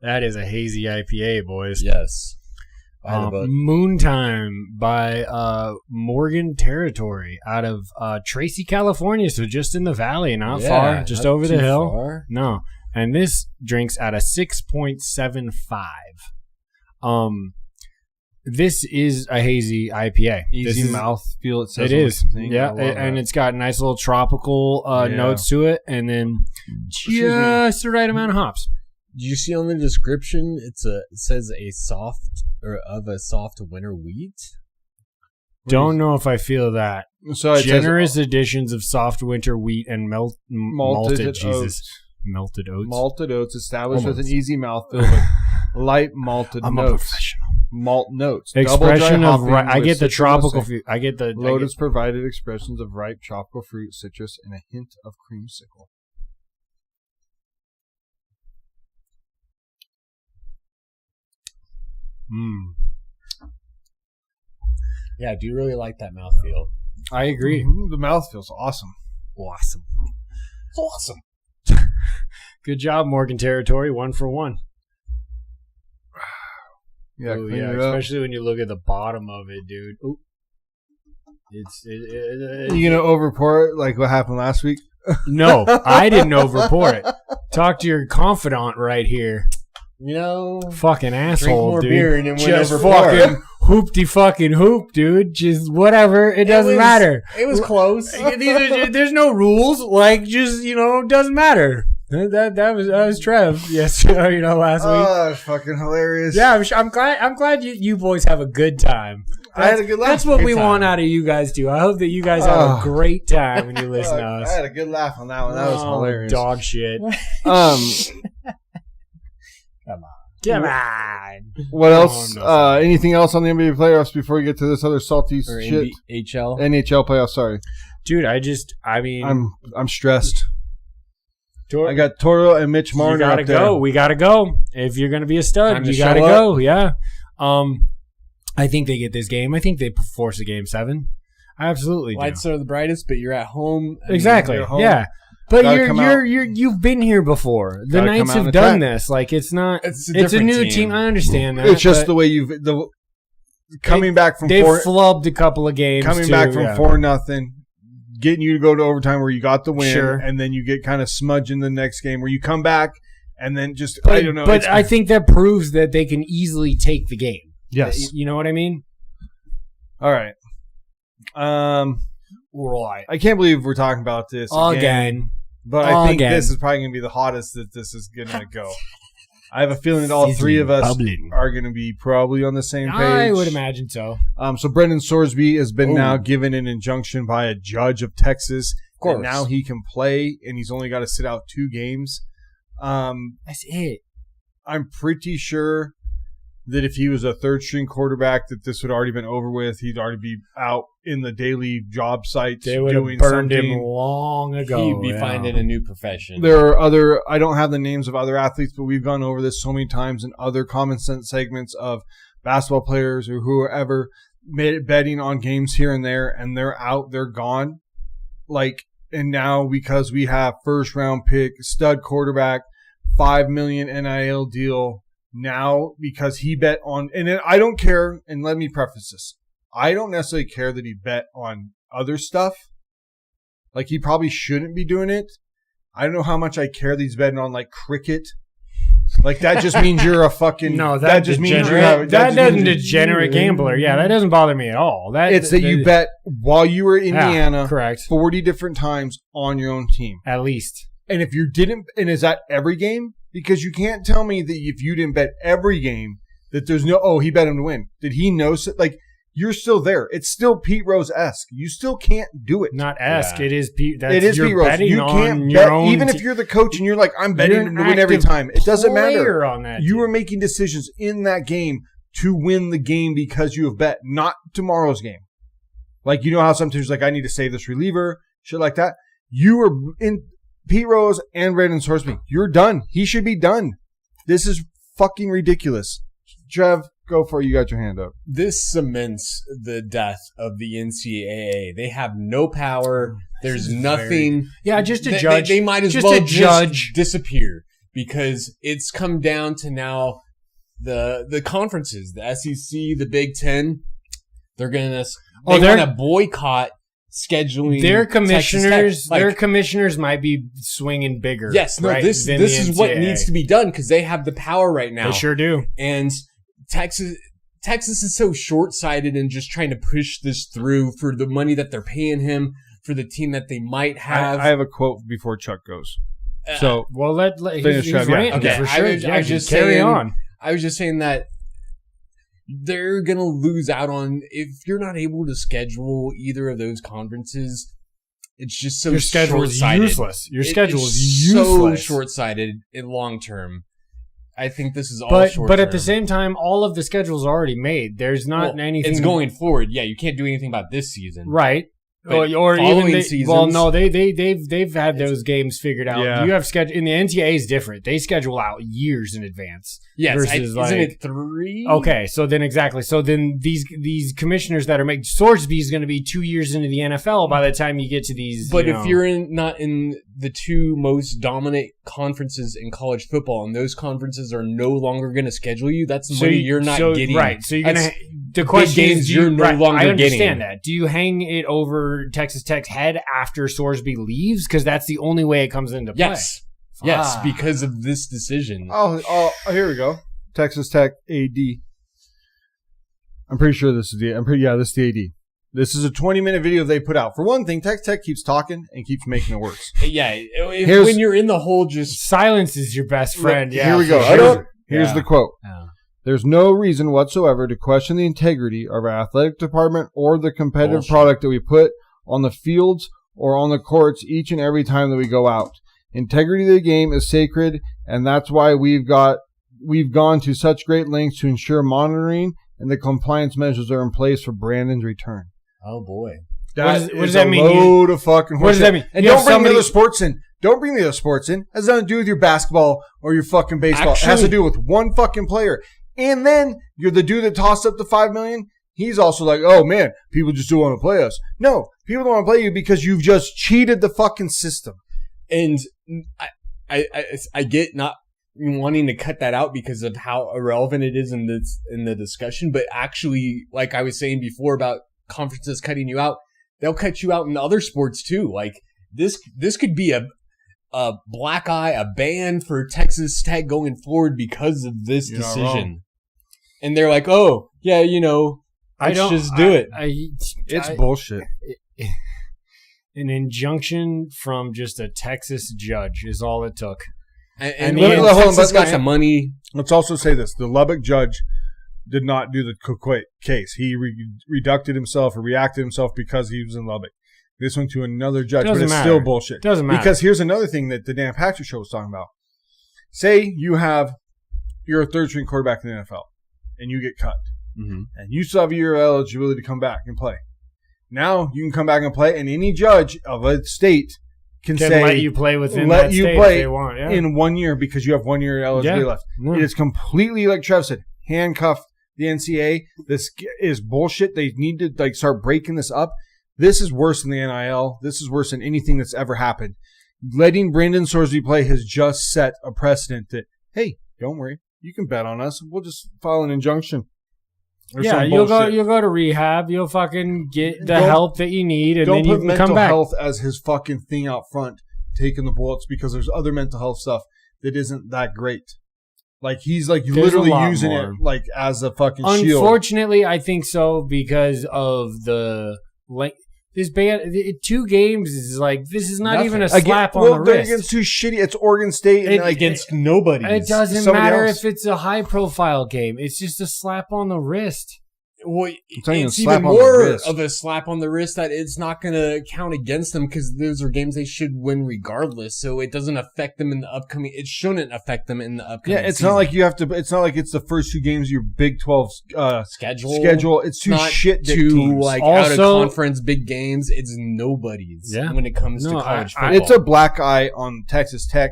That is a hazy IPA, boys. Yes. Moontime by Morgan Territory out of Tracy, California. So just in the valley, not far, just not over the hill. Far. No. And this drinks at a 6.75. This is a hazy IPA. Easy mouth feel. It says it is. Yeah, and it's got nice little tropical notes to it, and then just the right amount of hops. Did you see on the description? It says a soft winter wheat. Don't know if I feel that. So generous additions of soft winter wheat and malted Jesus. Oats. Melted oats. Malted oats established with an easy mouthfeel with light malted I'm notes. A professional. Malt notes. Expression of I get the tropical fruit. Lotus provided expressions of ripe tropical fruit, citrus, and a hint of creamsicle. Yeah, I do really like that mouthfeel. I agree. The mouthfeel's awesome. Awesome. It's awesome. Good job, Morgan Territory. 1 for 1. Yeah, especially when you look at the bottom of it, dude. Ooh. You gonna overpour it like what happened last week? No, I didn't overpour it. Talk to your confidant right here. Fucking asshole, more dude. Beer and then just fucking fucking hoop, dude. Just whatever. It doesn't matter. It was close. There's no rules. It doesn't matter. That was Trev. Yes, last week. Oh, that's fucking hilarious. Yeah, I'm glad you boys have a good time. I had a good laugh. That's what we want out of you guys too. I hope that you guys have a great time when you listen to us. I had a good laugh on that one. That was hilarious. Dog shit. Come on. What else? Anything else on the NBA playoffs before we get to this other salty shit? NHL playoffs. Sorry, dude. I'm stressed. I got Toro and Mitch Marner. You gotta go. We gotta go. If you're gonna be a stud, you gotta go. Yeah. I think they get this game. I think they force a game 7. I absolutely do. Lights are the brightest, but you're at home. Exactly. You're home. Yeah. But you've been here before. The Knights have done this. Like it's not. It's a new team. I understand that. It's just the way coming back from. They've flubbed a couple of games. Coming back from 4-0. Getting you to go to overtime where you got the win, and then you get kind of smudged in the next game where you come back and then I don't know. But I think that proves that they can easily take the game. Yes. You know what I mean? All right. Right. I can't believe we're talking about this again. But I think this is probably going to be the hottest that this is going to go. I have a feeling that all three of us are going to be probably on the same page. I would imagine so. So Brendan Sorsby has been now given an injunction by a judge of Texas. Of course. And now he can play, and he's only got to sit out 2 games. That's it. I'm pretty sure that if he was a third-string quarterback, that this would already been over with. He'd already be out in the daily job sites they would doing have burned something. Him long ago. He'd be finding a new profession. There are other, I don't have the names of other athletes, but we've gone over this so many times in other common sense segments of basketball players or whoever betting on games here and there, and they're out, they're gone. And now because we have first-round pick, stud quarterback, $5 million NIL deal, now because he bet on, and I don't care, and let me preface this, I don't necessarily care that he bet on other stuff. He probably shouldn't be doing it. I don't know how much I care that he's betting on cricket. That just means you're a fucking that just means you're that doesn't degenerate gambler. Yeah, that doesn't bother me at all. It's that you bet while you were in Indiana, correct, 40 different times on your own team at least. And if you didn't, and is that every game? Because you can't tell me that if you didn't bet every game that there's no, he bet him to win. Did he know? You're still there. It's still Pete Rose-esque. You still can't do it. Not esque. Yeah. It is Pete. It is Pete Rose. You can't bet, even if you're the coach and you're I'm betting him to win every time. It doesn't matter. On that you are making decisions in that game to win the game because you have bet, not tomorrow's game. You know how sometimes I need to save this reliever, shit like that. You are in Pete Rose and Brendan Sorsby. You're done. He should be done. This is fucking ridiculous. Trev, go for it. You got your hand up. This cements the death of the NCAA. They have no power. There's nothing. Just a judge. They might as well just disappear because it's come down to now the conferences, the SEC, the Big Ten. They're going to boycott scheduling. Their commissioners might be swinging bigger. Yes, no, this is what needs to be done because they have the power right now. They sure do. And Texas is so short-sighted in just trying to push this through for the money that they're paying him for the team that they might have. I have a quote before Chuck goes. So, let finish Trev. Okay, for sure. I was just carry on. I was just saying that they're going to lose out on, if you're not able to schedule either of those conferences, it's just so short-sighted. Your schedule is useless. Your schedule is useless. So short-sighted in long term. I think this is all short-term. But at the same time, all of the schedule's already made. There's not anything. It's going forward. Yeah, you can't do anything about this season. Right. Or even seasons. Well, no, they've had those games figured out. Yeah. You have schedule in the NCAA is different. They schedule out years in advance. Yes, isn't it 3? Okay, so then exactly. So then these commissioners that are making Sorsby is going to be 2 years into the NFL by the time you get to these. But if you're not in the 2 most dominant conferences in college football, and those conferences are no longer going to schedule you, that's the money you're not getting. Right. So you're going to. The question is, you're no longer getting. I understand that. Do you hang it over Texas Tech's head after Sorsby leaves? Because that's the only way it comes into play. Yes, because of this decision. Oh, here we go. Texas Tech AD. I'm pretty sure this is the AD. This is a 20-minute video they put out. For one thing, Texas Tech keeps talking and keeps making it worse. Yeah, when you're in the hole, just silence is your best friend. Yeah, here we go. Here's the quote. There's no reason whatsoever to question the integrity of our athletic department or the competitive product that we put on the fields or on the courts each and every time that we go out. Integrity of the game is sacred, and that's why we've gone to such great lengths to ensure monitoring and the compliance measures are in place for Brandon's return. Oh boy. What does that mean? Load of fucking what does that mean? And don't bring the other sports in. Don't bring the other sports in. It has nothing to do with your basketball or your fucking baseball. It has to do with one fucking player. And then you're the dude that tossed up the $5 million. He's also like, oh man, people just don't want to play us. No, people don't want to play you because you've just cheated the fucking system. And I get not wanting to cut that out because of how irrelevant it is in the discussion, but actually, like I was saying before about conferences cutting you out, they'll cut you out in other sports too. Like this could be a black eye, a ban for Texas Tech going forward because of this decision. And they're like, oh, yeah, Let's just do it. It's bullshit. An injunction from just a Texas judge is all it took. And Texas got some money. Let's also say this. The Lubbock judge did not do the Coquet case. He reacted himself because he was in Lubbock. This went to another judge, but it's still bullshit. Doesn't matter. Because here's another thing that the Dan Patrick Show was talking about. Say you're a third-string quarterback in the NFL, and you get cut. Mm-hmm. And you still have your eligibility to come back and play. Now you can come back and play, and any judge of a state can say let you play within that state if they want, in 1 year because you have 1 year eligibility left. It is completely, like Trev said, handcuffed the NCAA. This is bullshit. They need to start breaking this up. This is worse than the NIL. This is worse than anything that's ever happened. Letting Brandon Sorsby play has just set a precedent that, hey, don't worry, you can bet on us. We'll just file an injunction. You'll go to rehab. You'll fucking get the help that you need, and then you can come back. Don't put mental health as his fucking thing out front, taking the bullets, because there's other mental health stuff that isn't that great. Like he's literally using it as a fucking shield. Unfortunately, I think so because of the this band. 2 games is this is not even a slap on the wrist. Against too shitty. It's Oregon State and against nobody. It doesn't matter if it's a high profile game. It's just a slap on the wrist. Well, it's even more of a slap on the wrist that it's not going to count against them because those are games they should win regardless. So it doesn't affect them in the upcoming. It shouldn't affect them in the upcoming. Yeah, it's not like you have to. It's not like it's the first 2 games of your Big 12 schedule. It's 2 shit teams. Out of conference big games. It's nobody's. Yeah. When it comes to college football, it's a black eye on Texas Tech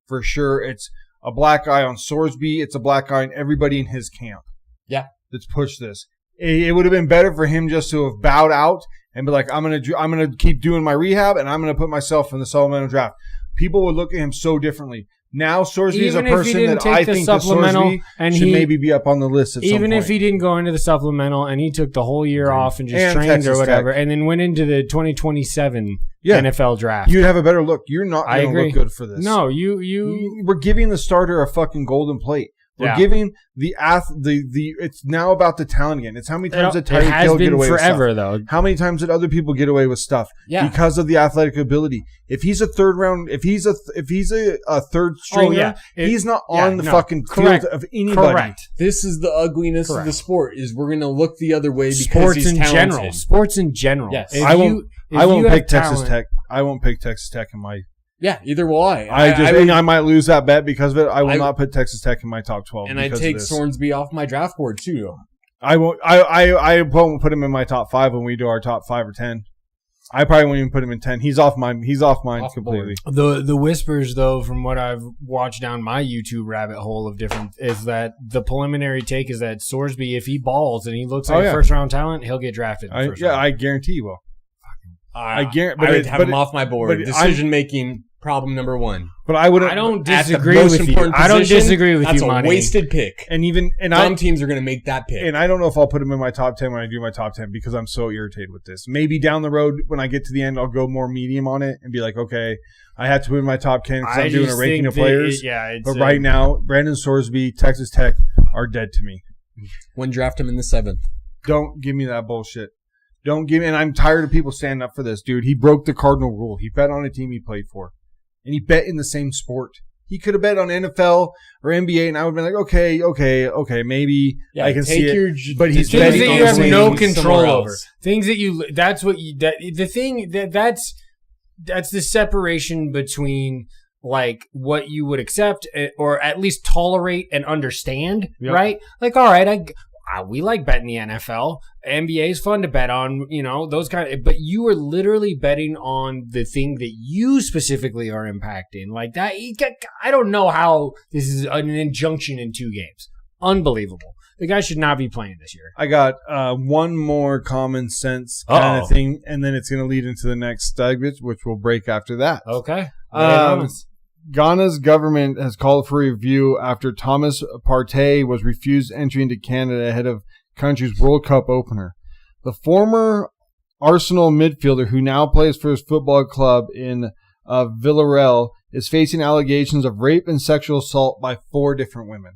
for sure. It's a black eye on Sorsby. It's a black eye on everybody in his camp. Yeah, that's pushed this. It would have been better for him just to have bowed out and be like, I'm gonna keep doing my rehab and I'm gonna put myself in the supplemental draft. People would look at him so differently. Now Sorsby is a person that I think that Sorsby should maybe be up on the list at some point. Even if he didn't go into the supplemental and he took the whole year off and just trained Texas or whatever, and then went into the 2027 NFL draft, you'd have a better look. You're not going to look good for this. No, we're giving the starter a fucking golden plate. We're giving the it's now about the talent again. It's how many times did Tyreek Hill get away with stuff? Though. How many times did other people get away with stuff? Yeah. Because of the athletic ability. If he's a third round, if he's a third stringer, he's not on the fucking field of anybody. Correct. This is the ugliness of the sport. Is we're going to look the other way because he's talented. Sports in general. Yes. I won't pick Texas Tech. I won't pick Texas Tech in my. Yeah, either will I. I might lose that bet because of it. I will not put Texas Tech in my top 12. And I take Sorsby off my draft board too. I won't. I won't put him in my top 5 when we do our top 5 or 10. I probably won't even put him in 10. He's off mine completely. The whispers, though, from what I've watched down my YouTube rabbit hole of different, is that the preliminary take is that Sorsby, if he balls and he looks like a first round talent, he'll get drafted. I guarantee you will. I would have him off my board. Decision making. Problem number 1. But I wouldn't. I don't disagree with you. I don't disagree with you, That's a wasted pick. Some teams are going to make that pick. And I don't know if I'll put him in my top 10 when I do my top 10 because I'm so irritated with this. Maybe down the road when I get to the end, I'll go more medium on it and be like, okay, I had to put in my top 10 because I'm doing a ranking of players. But right now, Brandon Sorsby, Texas Tech are dead to me. When draft him in the 7th. Don't give me that bullshit. Don't give me. And I'm tired of people standing up for this, dude. He broke the cardinal rule. He bet on a team he played for. And he bet in the same sport. He could have bet on NFL or NBA, and I would have been like, okay, maybe I can see it. But he's things betting that you have no control over. Else. Things that you. That's what you. That's the separation between like what you would accept or at least tolerate and understand, right? Like, all right, we like betting the NFL. NBA is fun to bet on, those but you are literally betting on the thing that you specifically are impacting. Like that, I don't know how this is an injunction in 2 games. Unbelievable. The guy should not be playing this year. I got one more common sense kind of thing, and then it's going to lead into the next segment, which we'll break after that. Okay. Ghana's government has called for review after Thomas Partey was refused entry into Canada ahead of country's World Cup opener. The former Arsenal midfielder, who now plays for his football club in Villarreal, is facing allegations of rape and sexual assault by 4 different women.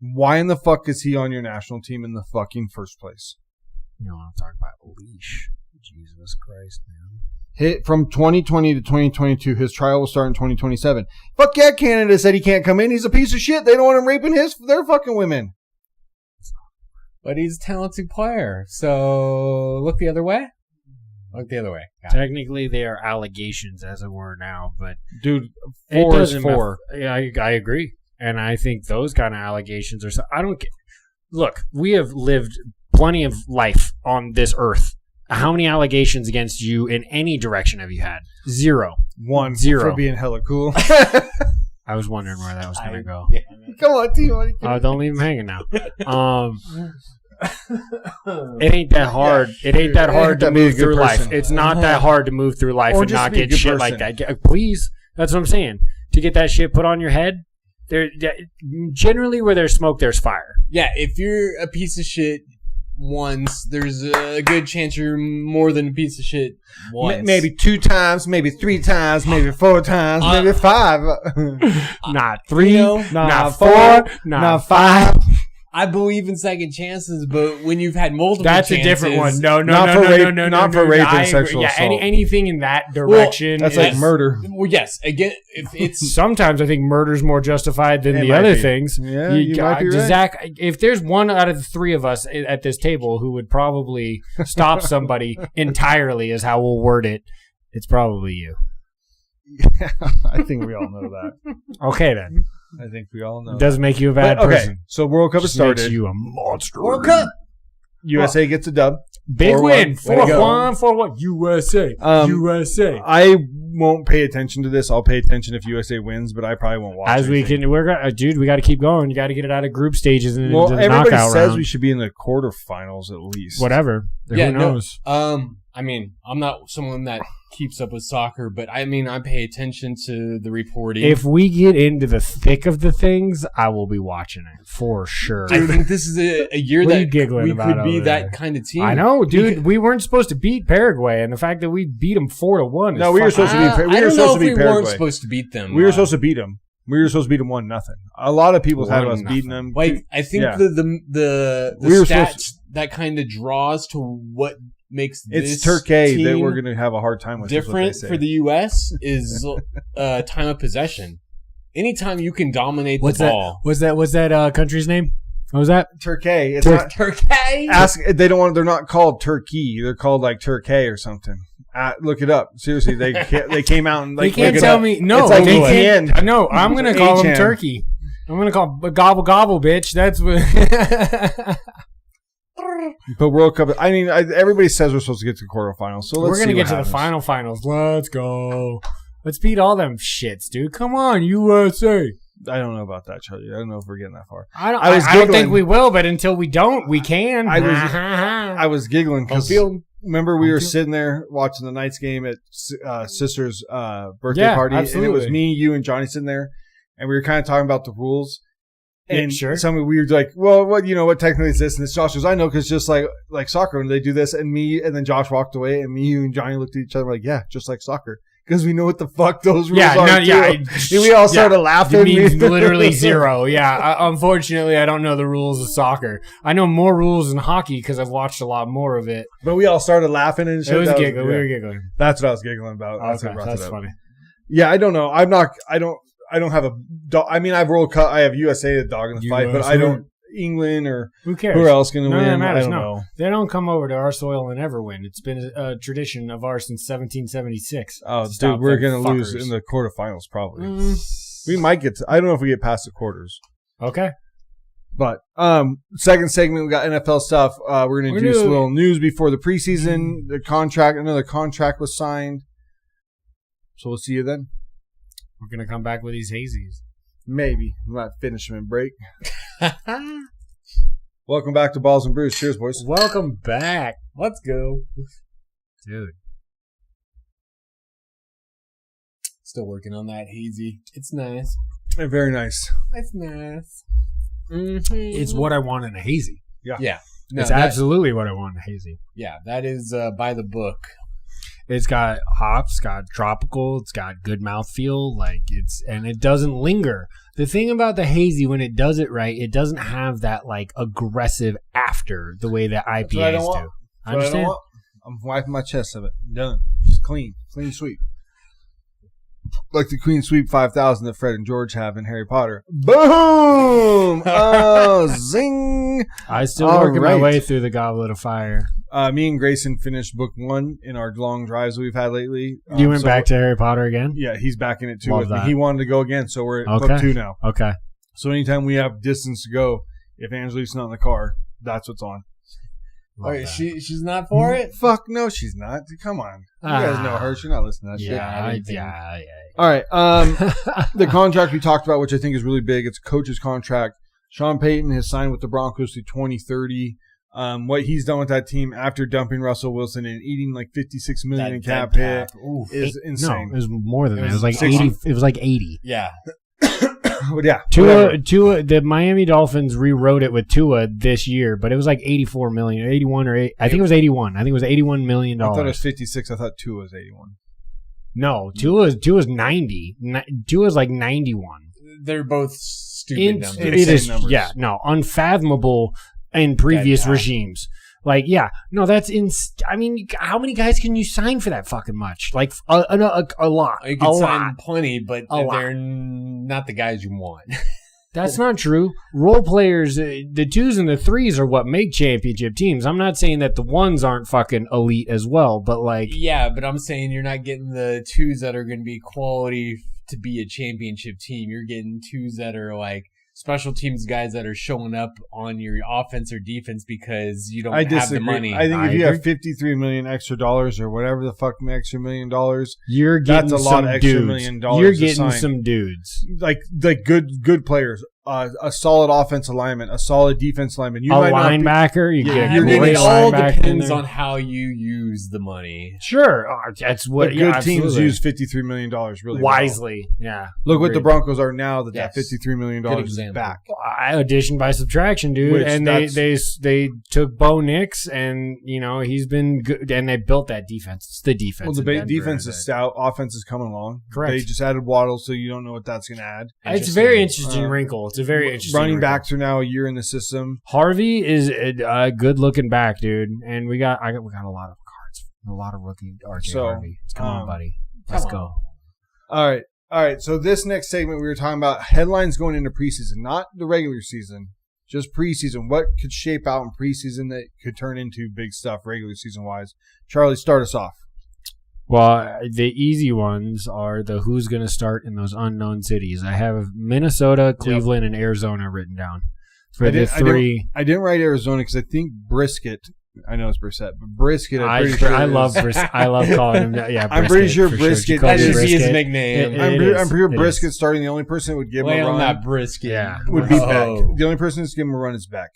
Why in the fuck is he on your national team in the fucking first place? You know what I'm talking about? Leash. Jesus Christ, man. Hit from 2020 to 2022. His trial will start in 2027. Fuck yeah, Canada said he can't come in. He's a piece of shit. They don't want him raping their fucking women. But he's a talented player. So look the other way. Look the other way. Technically, they are allegations, as it were now, but dude, 4 is 4. Yeah, I agree, and I think those kind of allegations are. I don't get. Look, we have lived plenty of life on this earth. How many allegations against you in any direction have you had? 0. 1. 0 for being hella cool. I was wondering where that was going to go. Yeah. Come on, T. Don't leave him hanging now. It ain't that hard. It ain't that hard to move through life. It's not that hard to move through life and not get shit like that. Please, that's what I'm saying. To get that shit put on your head, generally where there's smoke, there's fire. Yeah, if you're a piece of shit once, there's a good chance you're more than a piece of shit once. Maybe 2 times, maybe 3 times, maybe 4 times, maybe 5. Not 3, not 4, not 5. I believe in second chances, but when you've had multiple that's chances... That's a different one. No. Not for rape and sexual assault. Anything in that direction. That's like murder. Well, yes. Again, if it's... Sometimes I think murder's more justified than the other things. Yeah, you might be right. Zach, if there's one out of the 3 of us at this table who would probably stop somebody entirely is how we'll word it, it's probably you. Yeah, I think we all know that. Okay, then. I think we all know. It doesn't make you a bad person. So World Cup has started. Makes you a monster. World Cup. USA gets a dub. Big win. 4-1. USA. USA. I won't pay attention to this. I'll pay attention if USA wins, but I probably won't watch. As we can, dude, we got to keep going. You got to get it out of group stages and into the everybody knockout says round. We should be in the quarterfinals at least. Whatever. Who knows? I mean, I'm not someone that keeps up with soccer, but I mean, I pay attention to the reporting. If we get into the thick of the things, I will be watching it for sure. I think this is a year that we could be that kind of team. I know, dude. We weren't supposed to beat Paraguay, and the fact that we beat them 4-1. No, we were supposed to beat. I don't know if we weren't supposed to beat them. We were supposed to beat them. We were supposed to beat them 1-0. A lot of people had us beating them. Like I think the stats that kind of draws to what makes it's Turkey that we're going to have a hard time with. Different for the U.S. is time of possession. Anytime you can dominate the ball. What's that country's name? What was that? Turkey. It's not Turkey. They're not called Turkey. They're called like Turkey or something. Look it up. Seriously, they came out and like. They can't tell me. No, it's like they can't. No, I'm going to call them Turkey. I'm going to call gobble gobble, bitch. That's what. But World Cup, I mean, everybody says we're supposed to get to the quarterfinals, so we're going to get to the finals. Let's go. Let's beat all them shits, dude. Come on, USA. I don't know about that, Charlie. I don't know if we're getting that far. I don't think we will, but until we don't, we can. I was giggling because remember we were sitting there watching the Knights game at sister's birthday party, absolutely. And it was me, you, and Johnny sitting there, and we were kind of talking about the rules. And somebody we were like, well, what technically is this? And this Josh goes, I know, because just like soccer when they do this, and then Josh walked away, and me, you, and Johnny looked at each other like, yeah, just like soccer, because we know what the fuck those rules are. We all started laughing. It means literally 0. Yeah, unfortunately, I don't know the rules of soccer. I know more rules than hockey because I've watched a lot more of it. But we all started laughing and shit. It was giggling. We were giggling. That's what I was giggling about. That's funny. Yeah, I don't know. I don't have a dog. I mean, I have World Cup. I have USA a dog in the fight, but I don't England or who cares? Who else going to win? I don't know. They don't come over to our soil and ever win. It's been a tradition of ours since 1776. Oh, dude, we're going to lose in the quarterfinals probably. We might get to. I don't know if we get past the quarters. Okay. But second segment, we got NFL stuff. We're going to do some little news before the preseason. Another contract was signed. So we'll see you then. We're going to come back with these hazies. Maybe. We might finish them and break. Welcome back to Balls and Brews. Cheers, boys. Welcome back. Let's go. Dude. Still working on that hazy. It's nice. Very nice. It's nice. Mm-hmm. It's what I want in a hazy. Yeah. No, it's absolutely what I want in a hazy. Yeah, that is by the book. It's got hops, it's got tropical, it's got good mouthfeel, and it doesn't linger. The thing about the hazy, when it does it right, it doesn't have that aggressive after the way that IPAs do. I understand. I'm wiping my chest of it. Done. Just clean sweep. Like the Queen Sweep 5000 that Fred and George have in Harry Potter. Boom! Oh, zing! I still working my way through the Goblet of Fire. Me and Grayson finished book 1 in our long drives we've had lately. You went back to Harry Potter again? Yeah, he's back in it too. Love that. He wanted to go again, so we're at book 2 now. Okay. So anytime we have distance to go, if Angelique's not in the car, that's what's on. Wait, she's not for it? Fuck no, she's not. Come on. You guys know her. She's not listening to that shit. Yeah. All right. The contract we talked about, which I think is really big, it's a coach's contract. Sean Payton has signed with the Broncos through 2030. What he's done with that team after dumping Russell Wilson and eating $56 million in cap hit is insane. No, it was more than that. It was 80. It was 80. Yeah. But yeah, Tua, the Miami Dolphins rewrote it with Tua this year, but it was 84 million, 81 or 8. I think it was 81. I think it was $81 million. I thought it was 56. I thought Tua was 81. No, Tua's 90. Tua's 91. They're both stupid numbers. It is, yeah, no, unfathomable in previous regimes. That's I mean, how many guys can you sign for that fucking much? A lot. You can sign plenty, but they're not the guys you want. That's not true. Role players, the 2s and the 3s are what make championship teams. I'm not saying that the 1s aren't fucking elite as well, but yeah, but I'm saying you're not getting the 2s that are going to be quality to be a championship team. You're getting 2s that are special teams guys that are showing up on your offense or defense because you don't have the money. I think if you have $53 million extra dollars or whatever the fuck extra $1 million, you're getting that's a lot of extra $1 million. You're getting some dudes good players. A solid offensive lineman, a solid defense lineman. You linebacker. You're getting all depends on how you use the money. Sure, that's what good teams use $53 million really wisely. Well. Yeah, look what the Broncos are now. That $53 million is back. Addition by subtraction, dude. And they took Bo Nix, and he's been good, and they built that defense. It's the defense. Well, the defense is stout. Offense is coming along. Correct. They just added Waddle, so you don't know what that's going to add. It's a very interesting wrinkle. It's a very interesting running backs are now a year in the system. Harvey is a good looking back, dude, and we got a lot of cards, a lot of rookie RJ Harvey. Come on, buddy, let's go. All right. So this next segment we were talking about headlines going into preseason, not the regular season, just preseason. What could shape out in preseason that could turn into big stuff regular season wise? Charlie, start us off. Well, the easy ones are the who's going to start in those unknown cities. I have Minnesota, Cleveland, and Arizona written down for the 3. I didn't write Arizona because I think Brisket. I know it's Brissett, but Brisket. I love Brisket. I love calling him that. Yeah, I'm pretty sure Brisket. That should be his nickname. I'm pretty sure Brisket starting. The only person that would give him a run. That Brisket. Would be Beck. The only person that's giving him a run is Beck.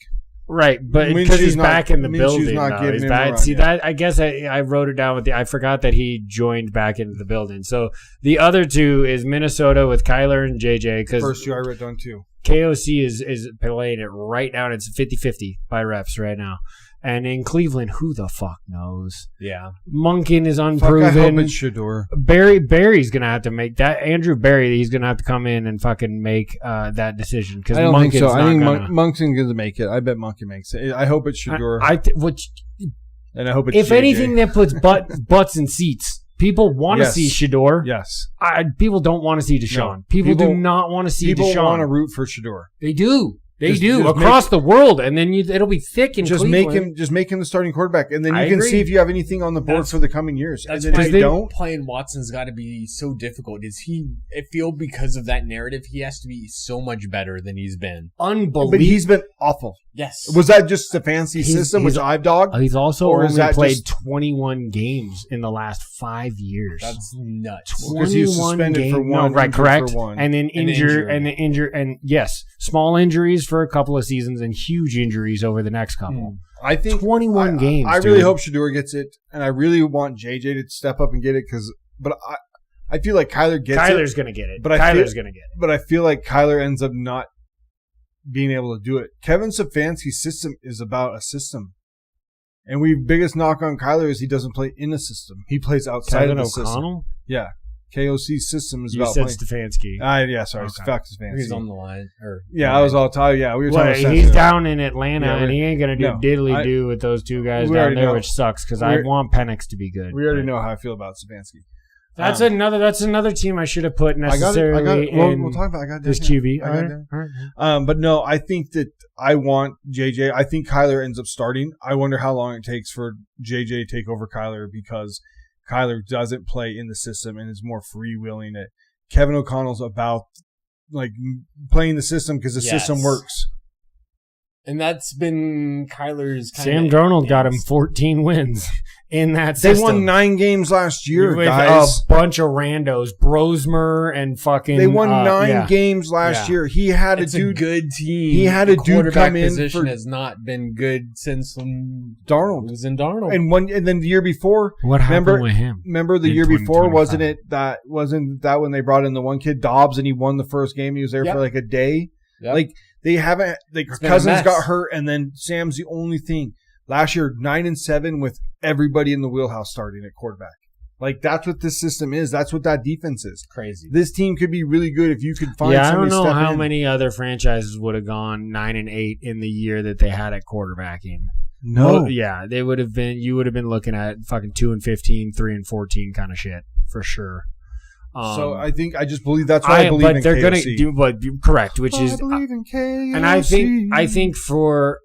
Right, but because he's back in the building, he's back. See that? I guess I wrote it down with I forgot that he joined back into the building. So the other 2 is Minnesota with Kyler and JJ. Because first 2 I wrote down too. KOC is playing it right now. It's 50-50 by refs right now. And in Cleveland, who the fuck knows? Yeah. Monken is unproven. I hope it's Shedeur. Barry's going to have to make that. Andrew Barry, he's going to have to come in and fucking make that decision. I don't think so. I think Monk's going to make it. I bet Monken makes it. I hope it's Shedeur. And I hope it's if JJ. Anything that puts butts in seats. People want to see Shedeur. Yes. People don't want to see Deshaun. No. People do not want to see Deshaun. People want to root for Shedeur. They do. They do across the world, and then it'll be thick in Cleveland. Make him the starting quarterback, and then you can see if you have anything on the board for the coming years. That's and then if you don't, playing Watson's got to be so difficult. I feel because of that narrative, he has to be so much better than he's been. Unbelievable, but he's been awful. Yes. Was that just a fancy system, which I've dogged? He's also only played 21 games in the last 5 years. That's nuts. Because he was suspended for one. No, right, correct. And then injured, and yes, small injuries for a couple of seasons and huge injuries over the next couple. I think 21 games. I really hope Shedeur gets it, and I really want JJ to step up and get it but I feel like Kyler gets it. Kyler's going to get it. Kyler's going to get it. But I feel like Kyler ends up not being able to do it. Kevin Stefanski's system is about a system. And biggest knock on Kyler is he doesn't play in the system. He plays outside of the O'Connell? system. Yeah. KOC's system is you about said playing. Stefanski. Yeah, sorry. Okay. Stefanski. He's on the line. I was all tired. Yeah, we were talking about he's down in Atlanta, and he ain't going to do diddly-do with those two guys down there, which sucks, because I want Penix to be good. We already know how I feel about Stefanski. That's another team I should have put necessarily we'll talk about it. I got this QB. All right. But no, I think that I want JJ. I think Kyler ends up starting. I wonder how long it takes for JJ to take over Kyler because Kyler doesn't play in the system and is more freewheeling it. Kevin O'Connell's about playing the system because the system works. And that's been Kyler's kind Sam Darnold got him 14 wins in that system. They won 9 games last year, with guys. A bunch of randos. Brosmer and fucking... They won 9 games last year. He had a good team. He had a dude come in position has not been good since Darnold was in Darnold. And then the year before... What happened with him? Remember the year before, wasn't that when they brought in the one kid, Dobbs, and he won the first game? He was there for a day? Yep. They haven't. Cousins got hurt, and then Sam's the only thing. Last year, 9-7 with everybody in the wheelhouse starting at quarterback. That's what this system is. That's what that defense is. Crazy. This team could be really good if you could find. I don't know how many other franchises would have gone 9-8 in the year that they had at quarterbacking. No. Well, they would have been. You would have been looking at fucking 2-15, 3-14 kind of shit for sure. So I just believe that's why I believe in KOC. But they're going to do correct, which is, I believe in KOC. And I think for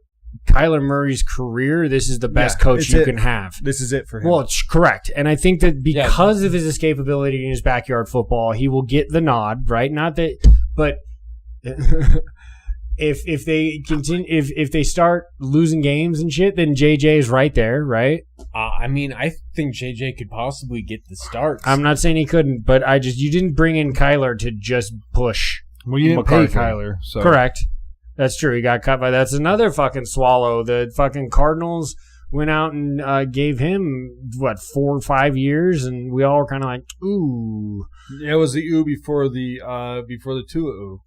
Kyler Murray's career, this is the best coach you can have. This is it for him. Well, it's correct, and I think that because of his escapability in his backyard football, he will get the nod, right? Not that, but. If they continue, if they start losing games and shit, then JJ is right there, right? I think JJ could possibly get the starts. I'm not saying he couldn't, but you didn't bring in Kyler to just push. Well, you didn't pay Kyler, so correct. That's true. He got cut by. That's another fucking swallow. The fucking Cardinals went out and gave him 4 or 5 years, and we all were kind of like, ooh. Yeah, it was the ooh before the Tua ooh.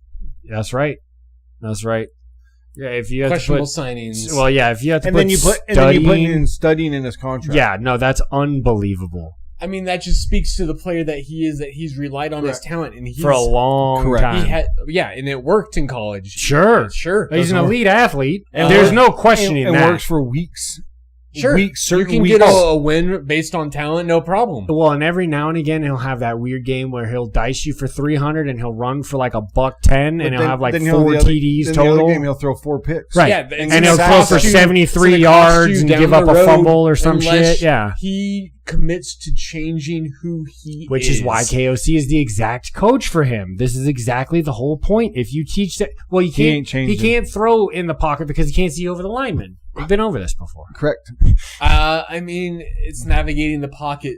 That's right. That's right. Yeah, if you have questionable to put signings. Well, yeah, if you have to then you put in studying in his contract. Yeah, no, that's unbelievable. That just speaks to the player that he is. That he's relied on his talent, and for a long time. And it worked in college. Sure. He's an elite athlete, and there's no questioning that. It works for weeks. Sure, you can get a win based on talent, no problem. Well, and every now and again he'll have that weird game where he'll dice you for 300 and he'll run for like $110, and he'll have 4 TDs total. The other game he'll throw 4 picks, right? Yeah, and he'll throw for 73 yards and give up a fumble or some shit. Yeah, he commits to changing who he is, which is why KOC is the exact coach for him. This is exactly the whole point. If you teach that, well, he can't throw in the pocket because he can't see over the lineman. We've been over this before. Correct. It's navigating the pocket.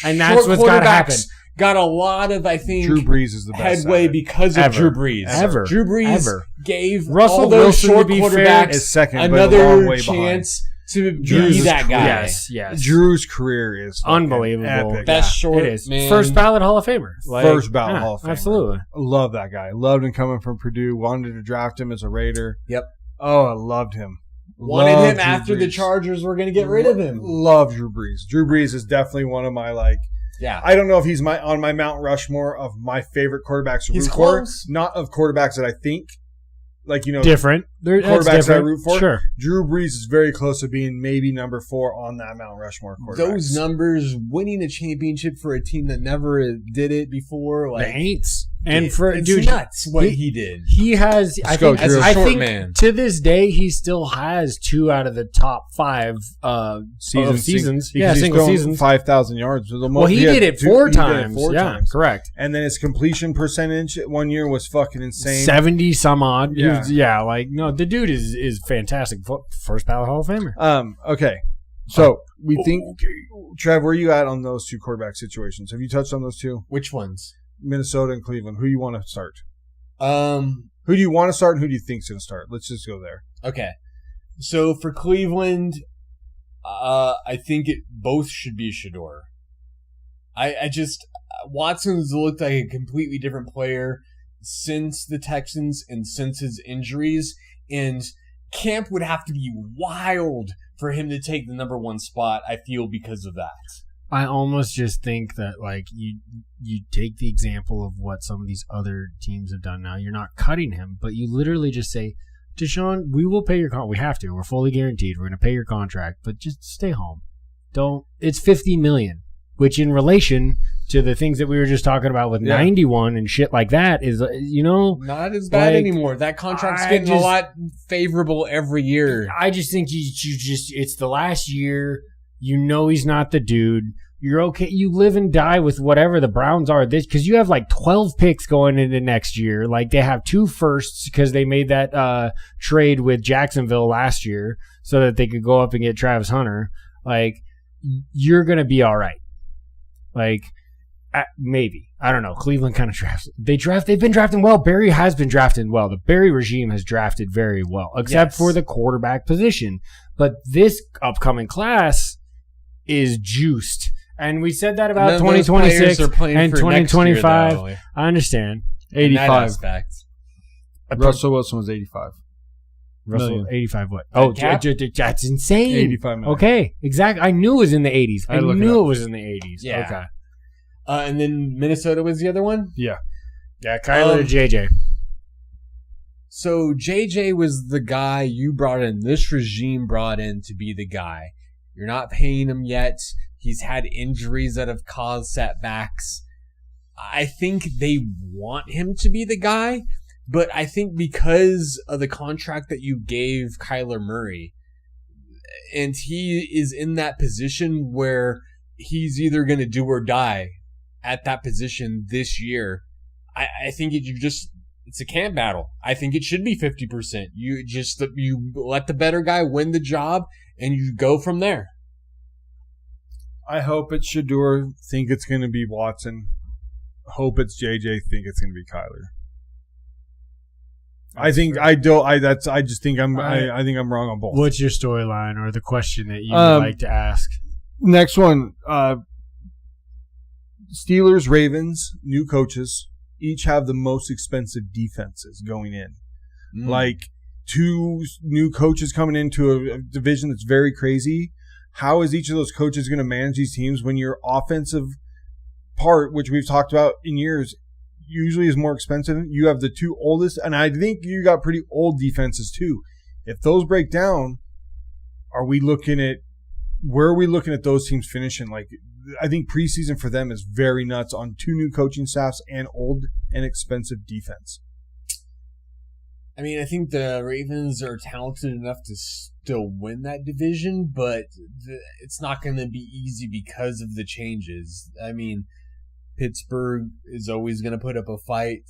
And that's what's got to happen. Got a lot of, I think, Drew Brees is the best headway because of Drew Brees. Drew Brees gave Russell all those Wilson, short quarterbacks another chance to be that guy. Yes. Drew's career is unbelievable. Epic. That's short. It is. Man. First ballot Hall of Famer. First ballot Hall of Famer. Absolutely. Love that guy. Loved him coming from Purdue. Wanted to draft him as a Raider. Yep. Oh, I loved him. Wanted him after the Chargers were going to get rid of him. Love Drew Brees. Drew Brees is definitely one of my I don't know if he's on my Mount Rushmore of my favorite quarterbacks to root for. Not of quarterbacks that I think different. Quarterbacks that I root for. Sure. Drew Brees is very close to being maybe number 4 on that Mount Rushmore quarterbacks. Those numbers, winning a championship for a team that never did it before, the Aints. And it's nuts what he did. He has, I think, man. To this day, he still has 2 out of the top 5 seasons. Single seasons. 5,000 yards. Well, he did it 4 times. Yeah, correct. And then his completion percentage one year was fucking insane. 70 some odd. Yeah. The dude is fantastic. First ballot Hall of Famer. Okay. So we think, Trev, where are you at on those 2 quarterback situations? Have you touched on those 2? Which ones? Minnesota and Cleveland. Who do you want to start? Who do you want to start and who do you think's going to start? Let's just go there. Okay. So for Cleveland, I think both should be Shedeur. Watson's looked like a completely different player since the Texans and since his injuries. And camp would have to be wild for him to take the number 1 spot, I feel, because of that. I almost just think that, like, you take the example of what some of these other teams have done now. You're not cutting him, but you literally just say, Deshaun, we will pay your contract. We have to. We're fully guaranteed. We're going to pay your contract, but just stay home. It's $50 million, which in relation to the things that we were just talking about with 91 and shit like that is, not as bad anymore. That contract's getting a lot favorable every year. I just think it's the last year. He's not the dude. You're okay. You live and die with whatever the Browns are this, because you have like 12 picks going into next year. Like, they have 2 firsts because they made that trade with Jacksonville last year so that they could go up and get Travis Hunter. Like, you're going to be all right. Like, maybe. I don't know. Cleveland kind of drafts. They've been drafting well. Barry has been drafting well. The Barry regime has drafted very well, except for the quarterback position. But this upcoming class is juiced. And we said that about 2026 and 2025. Year, I understand. 85. Russell Wilson was 85. Russell, 85 what? Oh, that's insane. 85 million. Okay, exactly. I knew it was in the 80s. I knew it was in the 80s. Yeah. Okay. And then Minnesota was the other one? Yeah. Yeah, Kyler JJ. So JJ was the guy you brought in, this regime brought in to be the guy. You're not paying him yet. He's had injuries that have caused setbacks. I think they want him to be the guy, but I think because of the contract that you gave Kyler Murray, and he is in that position where he's either going to do or die at that position this year, I think it's a camp battle. I think it should be 50%. You let the better guy win the job, and you go from there. I hope it's Shador. Think it's going to be Watson. Hope it's JJ. Think it's going to be Kyler. I think I'm wrong on both. What's your storyline or the question that you would like to ask? Next one. Steelers, Ravens, new coaches. Each have the most expensive defenses going in. Like 2 new coaches coming into a division that's very crazy. How is each of those coaches going to manage these teams when your offensive part, which we've talked about in years, usually is more expensive? You have the 2 oldest, and I think you got pretty old defenses too. If those break down, where are we looking at those teams finishing? Like, I think preseason for them is very nuts on 2 new coaching staffs and old and expensive defense. I mean, I think the Ravens are talented enough to still win that division, but it's not going to be easy because of the changes. I mean, Pittsburgh is always going to put up a fight.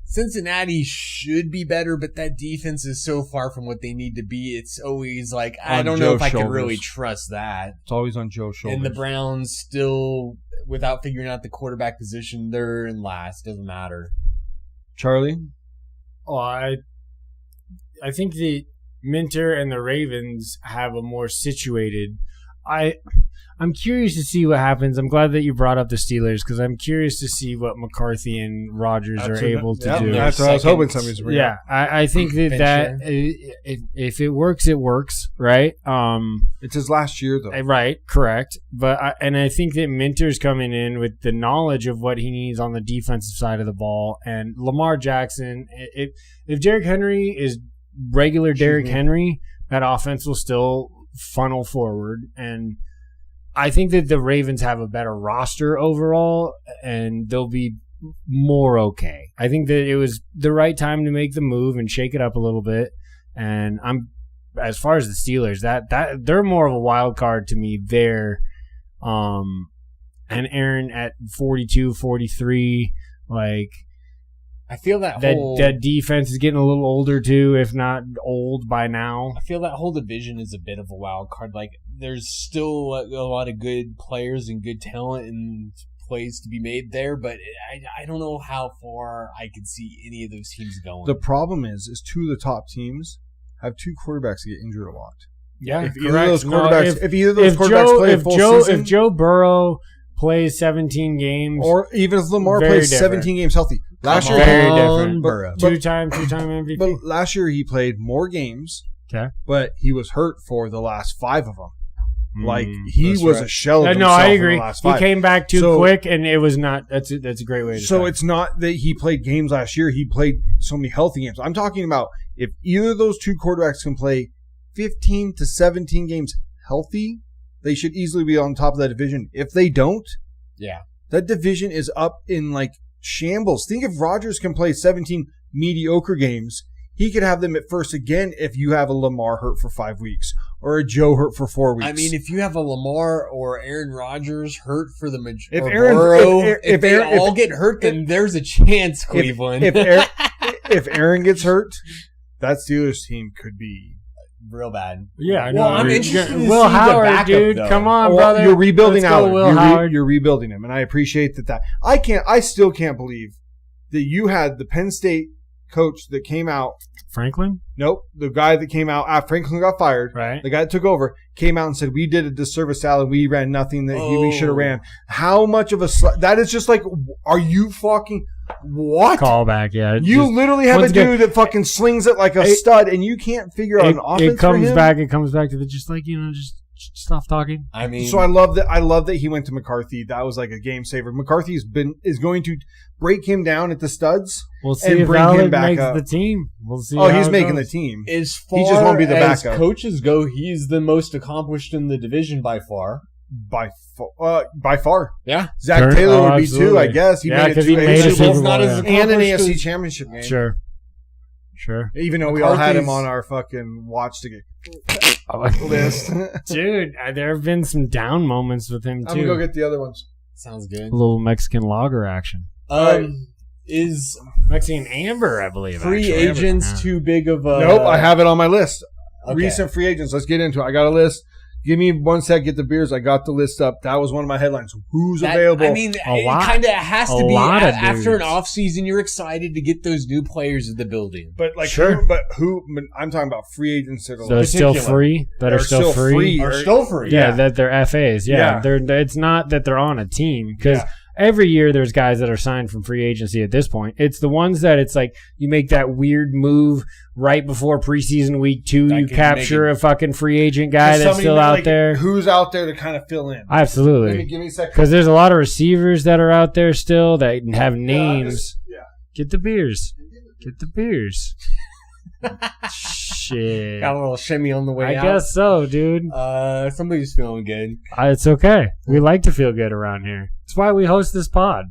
Cincinnati should be better, but that defense is so far from what they need to be. It's always like, I don't know if I can really trust that. It's always on Joe's shoulders. And the Browns still, without figuring out the quarterback position, they're in last. Doesn't matter. Charlie? Oh, I think the Minter and the Ravens have a more situated. I'm curious to see what happens. I'm glad that you brought up the Steelers because I'm curious to see what McCarthy and Rodgers are able to do. That's what I was hoping somebody would bring up. I think that if it works, it works, right? It's his last year, though. Right, correct. But I think that Minter's coming in with the knowledge of what he needs on the defensive side of the ball. And Lamar Jackson, if Derrick Henry is regular Derrick Henry, that offense will still funnel forward. And I think that the Ravens have a better roster overall, and they'll be more okay. I think that it was the right time to make the move and shake it up a little bit. And as far as the Steelers, that they're more of a wild card to me there. And Aaron at 42, 43, like I feel that defense is getting a little older too, if not old by now. I feel that whole division is a bit of a wild card. Like there's still a lot of good players and good talent and plays to be made there, but I don't know how far I could see any of those teams going. The problem is 2 of the top teams have 2 quarterbacks that get injured a lot. Yeah, if either of those quarterbacks play a full season, if Joe Burrow plays 17 games, or even if Lamar plays 17 games healthy. Last year, very different. Two-time MVP. But last year he played more games, Okay. But he was hurt for the last 5 of them. Like, he was a shell of himself. No, I agree. In the last 5. He came back too quick, and it was not. That's a great way to So it's not that he played games last year. He played so many healthy games. I'm talking about if either of those 2 quarterbacks can play 15 to 17 games healthy, they should easily be on top of that division. If they don't, that division is up in, like, shambles. Think if Rodgers can play 17 mediocre games, he could have them at first again if you have a Lamar hurt for 5 weeks or a Joe hurt for 4 weeks. I mean, if you have a Lamar or Aaron Rodgers hurt for the majority, if they all get hurt, then there's a chance, Cleveland. If Aaron gets hurt, that Steelers team could be real bad. Yeah, I know. Well, I'm interested to Will see Howard, the backup, dude. though. Come on, brother. You're rebuilding Howard. Howard. You're rebuilding him, and I appreciate that. I still can't believe that you had the Penn State coach that came out. Franklin? Nope. The guy that came out after Franklin got fired. Right. The guy that took over came out and said, we did a disservice to Allen. We ran nothing that we should have ran. How much of a that is just like, are you fucking what? Callback, yeah. You literally have a dude that fucking slings it like a stud, and you can't figure out an offense for him? It comes back to the just stop talking. I mean, so I love that he went to McCarthy. That was like a game saver. McCarthy is going to break him down at the studs. We'll see and if bring Allen him back makes up. the team. We'll see. He's making the team. As far he just won't be the as backup. coaches go, he's the most accomplished in the division by far. By far. Yeah. Zach Taylor would be too, I guess. He made a Super Bowl, not as and an AFC championship game. Sure. Even though we all had him on our fucking watch to get list. Dude, there have been some down moments with him, too. I'm going to go get the other ones. Sounds good. A little Mexican lager action. Is Mexican Amber, I believe. Free agents too big of a... Nope, I have it on my list. Okay. Recent free agents. Let's get into it. I got a list. Give me 1 sec, get the beers. I got the list up. That was one of my headlines. Who's available? I mean, it kind of has to be after an off season. You're excited to get those new players in the building. But like, sure. who? I'm talking about free agents that are still free. That are still free. Are still free. Yeah, that they're FAs. Yeah, it's not that they're on a team because. Yeah. Every year there's guys that are signed from free agency at this point. It's the ones that it's like you make that weird move right before preseason week 2. You capture a fucking free agent guy that's still out there. Who's out there to kind of fill in? Absolutely. Give me a second. Because there's a lot of receivers that are out there still that have names. Get the beers. Get the beers. Shit. Got a little shimmy on the way out. I guess so, dude. Somebody's feeling good. It's okay. We like to feel good around here. That's why we host this pod.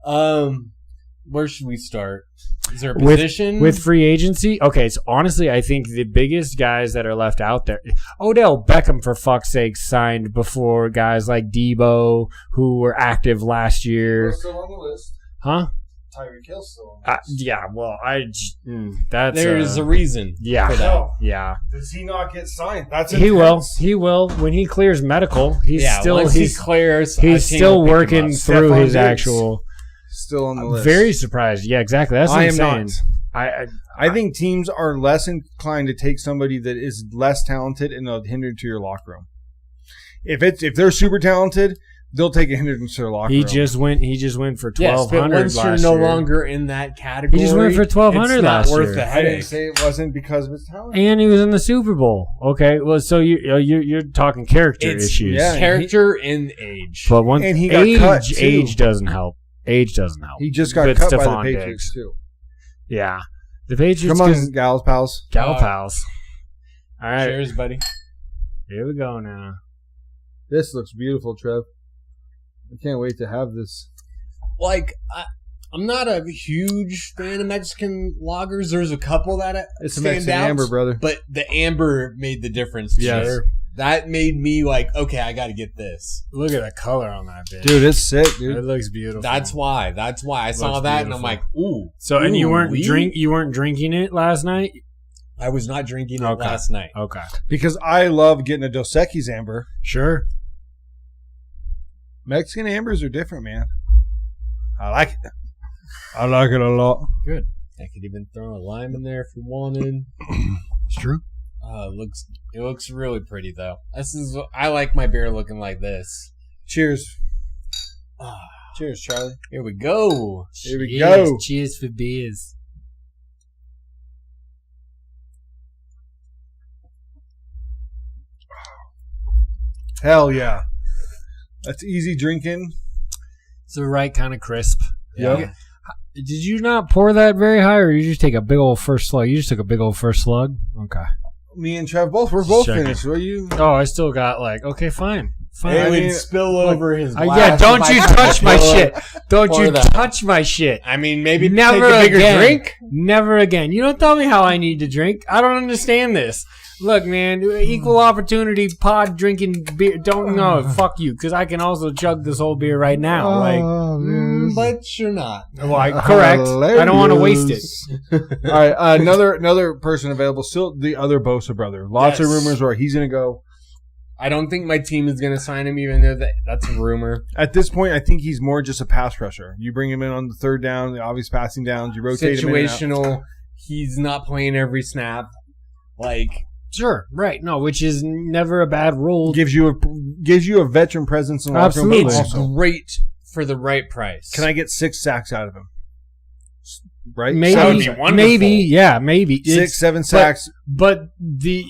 Where should we start? Is there a position? With free agency? Okay, so honestly, I think the biggest guys that are left out there, Odell Beckham, for fuck's sake, signed before guys like Debo, who were active last year. Still on the list. Huh? Tyreek Hill's still on the list. Yeah, well, that's... There's a reason for that. No. Yeah. Does he not get signed? That's He will. He will. When he clears medical, he's still working through his actual... Still on the list. Very surprised. Yeah, exactly. That's what I'm saying. I think teams are less inclined to take somebody that is less talented and they'll hinder to your locker room. If they're super talented, they'll take a hindrance to their locker room. He just went for 1,200 last year. Once you're no longer in that category, he just went for 1,200 last year. It's not worth the I headache. didn't say it wasn't because of his talent. And he was in the Super Bowl. Okay, well, so you're talking character issues. Yeah, character and age. But and he got cut too. Age doesn't help. Age doesn't help. He just got cut by the Patriots too. Yeah, the Patriots. Come on, gals, pals. Pals. All right, cheers, buddy. Here we go now. This looks beautiful, Trev. I can't wait to have this. Like, I'm not a huge fan of Mexican lagers. There's a couple that it's a stand Mexican out, amber, brother. But the amber made the difference. Yes. Sure. That made me like, okay, I got to get this. Look at the color on that bitch. Dude, it's sick, dude. It looks beautiful. That's why I saw that and I'm like, ooh. So, and you weren't drinking it last night? I was not drinking it last night. Okay. Because I love getting a Dos Equis amber. Sure. Mexican ambers are different, man. I like it. I like it a lot. Good. I could even throw a lime in there if you wanted. It's true. It looks really pretty though. I like my beer looking like this. Cheers. Cheers, Charlie. Here we go. Here we go. Cheers for beers. Hell yeah. That's easy drinking. It's the right kind of crisp. Yeah. Did you not pour that very high, or you just take a big old first slug? You just took a big old first slug? Okay. Me and Trev we're both finished. What are you? Oh, I still got okay, fine. It would spill over his glass. Yeah, don't you touch my shit. Don't you touch my shit. I mean, maybe never take a bigger again. drink. Never again. You don't tell me how I need to drink. I don't understand this. Look, man, equal opportunity pod drinking beer. Don't know. Fuck you, because I can also chug this whole beer right now. But you're not. Well, correct. Hilarious. I don't want to waste it. All right, another person available. Still the other Bosa brother. Lots of rumors where he's going to go. I don't think my team is going to sign him, even though that's a rumor. At this point, I think he's more just a pass rusher. You bring him in on the third down, the obvious passing downs. You rotate him in and out. He's not playing every snap. Sure, right. No, which is never a bad rule. Gives you a veteran presence in the locker room. It's great for the right price. Can I get 6 sacks out of him? Right? Maybe. That would be wonderful. Maybe. 6, 7 sacks. But the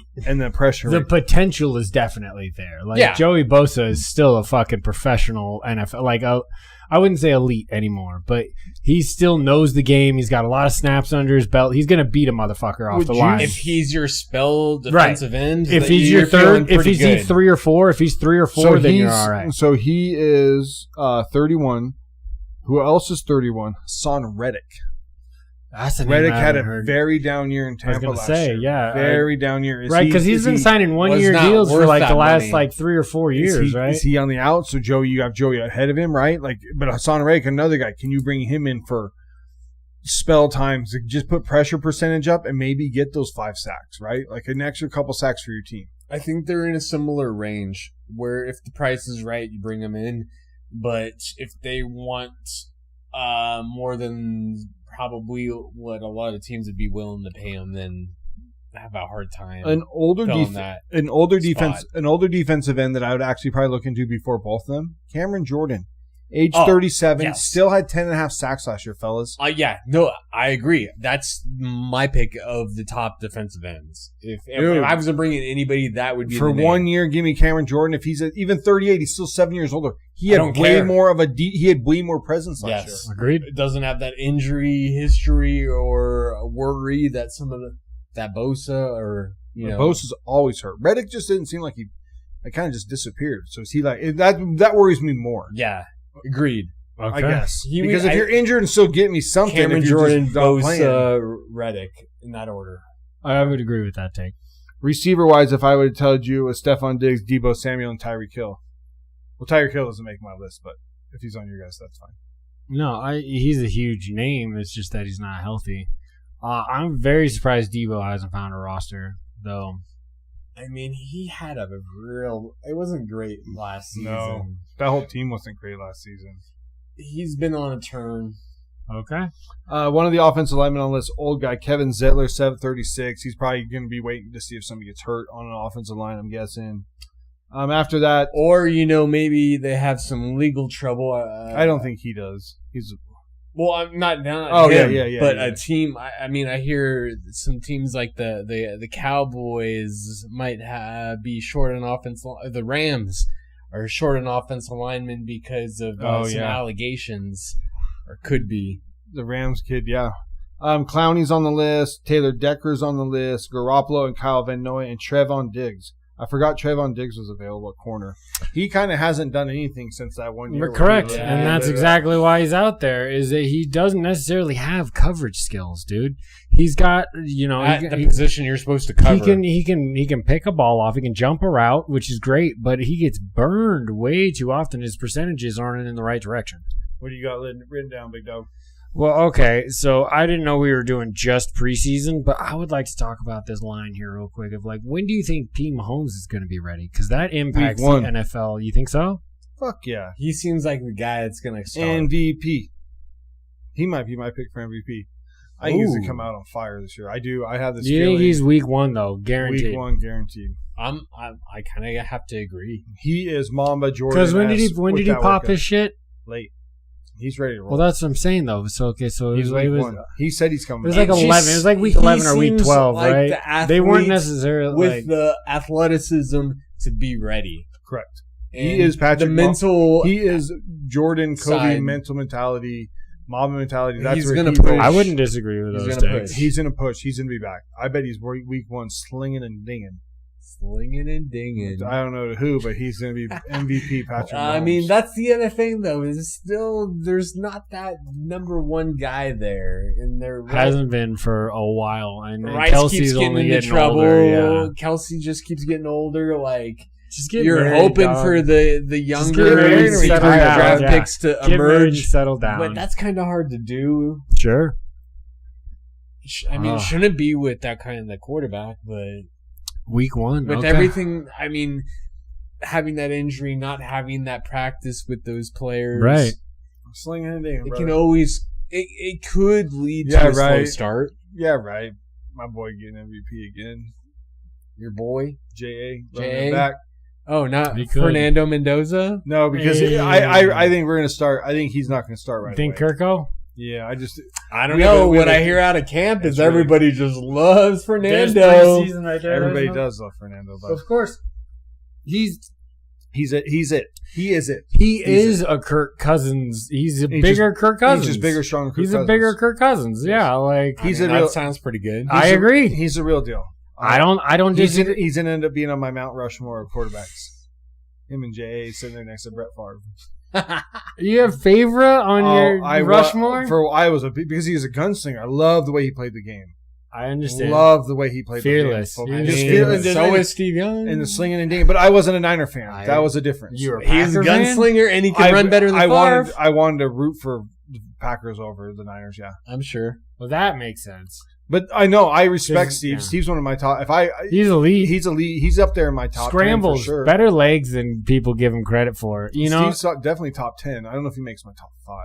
pressure the rate. potential is definitely there. Joey Bosa is still a fucking professional NFL. I wouldn't say elite anymore, but he still knows the game. He's got a lot of snaps under his belt. He's going to beat a motherfucker off the line. If he's your spell defensive end, if he's your third, if he's 3 or 4, then you're all right. So he is 31. Who else is 31? Son Reddick. That's a Reddick had a very down year in Tampa last year. Yeah. Very down year. Right, because he's been signing 1-year deals for the last 3 or 4 years, right? Is he on the out? So you have Joey ahead of him, right? But Hassan Reddick, another guy, can you bring him in for spell times to just put pressure percentage up and maybe get those 5 sacks, right? Like an extra couple sacks for your team. I think they're in a similar range where if the price is right, you bring them in. But if they want more than probably what a lot of teams would be willing to pay him, then have a hard time. An older defensive end that I would actually probably look into before both of them. Cameron Jordan, age 37, still had 10.5 sacks last year, fellas. I agree. That's my pick of the top defensive ends. If I was to bring in anybody, that would be for the name. 1 year. Give me Cameron Jordan. If he's even 38, he's still 7 years older. He had way more presence last year. Agreed. It doesn't have that injury history or worry that that Bosa or Bosa's always hurt. Reddick just didn't seem like he kind of just disappeared. So is he that worries me more? Yeah, agreed. Okay. I guess because if you're injured and still getting me something, Cameron Jordan, Bosa, Reddick in that order. I would agree with that take. Receiver wise, if I would have told you it was Stephon Diggs, Deebo Samuel, and Tyreek Hill. Well, Tyreek Hill doesn't make my list, but if he's on your guys, that's fine. No, he's a huge name. It's just that he's not healthy. I'm very surprised Deebo hasn't found a roster, though. I mean, he had it wasn't great last season. No, that whole team wasn't great last season. He's been on a turn. Okay. One of the offensive linemen on this old guy, Kevin Zettler, 736. He's probably going to be waiting to see if somebody gets hurt on an offensive line, I'm guessing. After that, or maybe they have some legal trouble. I don't think he does. I'm not him, but a team. I mean, I hear some teams like the Cowboys might be short on offense. The Rams are short on offensive linemen because of some allegations, or could be. The Rams kid, yeah. Clowney's on the list. Taylor Decker's on the list. Garoppolo and Kyle Van Noy and Trevon Diggs. I forgot Trevon Diggs was available at corner. He kind of hasn't done anything since that 1 year. Correct, and that's exactly why he's out there. Is that he doesn't necessarily have coverage skills, dude. He's got at the position you're supposed to cover. He can pick a ball off. He can jump a route, which is great, but he gets burned way too often. His percentages aren't in the right direction. What do you got written down, Big Dog? Well, okay, so I didn't know we were doing just preseason, but I would like to talk about this line here real quick of when do you think P. Mahomes is going to be ready? Because that impacts the NFL. You think so? Fuck yeah. He seems like the guy that's going to start. MVP. He might be my pick for MVP. I think he's going to come out on fire this year. I do. I have this feeling. You think he's week 1, though? Guaranteed. Week 1, guaranteed. I kind of have to agree. He is Mamba Jordan. Because when did he pop his shit? Late. He's ready to roll. Well, that's what I'm saying, though. So, okay, so he said he's coming. It was like 11. It was like week 11 or week 12, right? They weren't necessarily with the athleticism to be ready. Correct. And he is Patrick. He is Jordan, Kobe side. mental mentality, mob mentality. That's He's where gonna he push. goes. I wouldn't disagree with those takes. He's going to push. He's going to be back. I bet he's week 1 slinging and dinging. Slinging and dinging. I don't know who, but he's going to be MVP Patrick Mahomes. I mean, that's the other thing, though. Is still there's not that number one guy there, and there hasn't been for a while. And Rice Kelsey's keeps getting only into trouble. older. Yeah. Kelsey just keeps getting older. Like Just get you're married, hoping dog. for the younger married and settle down, draft yeah. picks to Get married and emerge, settle down. but that's kind of hard to do. Sure. I mean, shouldn't be with that kind of the quarterback, but. Week 1. With everything, I mean, having that injury, not having that practice with those players. Right. Slinging and dinging, It can always, it could lead to a slow start. Yeah, right. My boy getting MVP again. Your boy? J.A. J.A.? back. Oh, not Fernando Mendoza? No, because I think we're going to start. I think he's not going to start right Think away. Kirko? Yeah, I don't know. What I hear out of camp is everybody just loves Fernando. Right there, everybody does love Fernando. But of course. He's it. He is it. He is a Kirk Cousins. He's a bigger Kirk Cousins. He's just bigger, stronger Kirk Cousins. He's a bigger Kirk Cousins. Yeah, like that sounds pretty good. I agree. He's the real deal. I don't disagree. He's going to end up being on my Mount Rushmore of quarterbacks. Him and J.A. sitting there next to Brett Favre. You have favorite on your Rushmore? Because he's a gunslinger. I love the way he played the game. I understand. Love the way he played Fearless. the game. Fearless. So is Steve Young. And the slinging and dinging. But I wasn't a Niner fan. That was a difference. You were a He's a gunslinger and he can run better than Favre. I wanted to root for the Packers over the Niners, yeah. I'm sure. Well, that makes sense. But I know I respect Steve. Yeah. Steve's one of my top. He's elite. He's elite. He's up there in my top. Scrambles 10 for sure. Better legs than people give him credit for. Steve's definitely top 10. I don't know if he makes my top 5.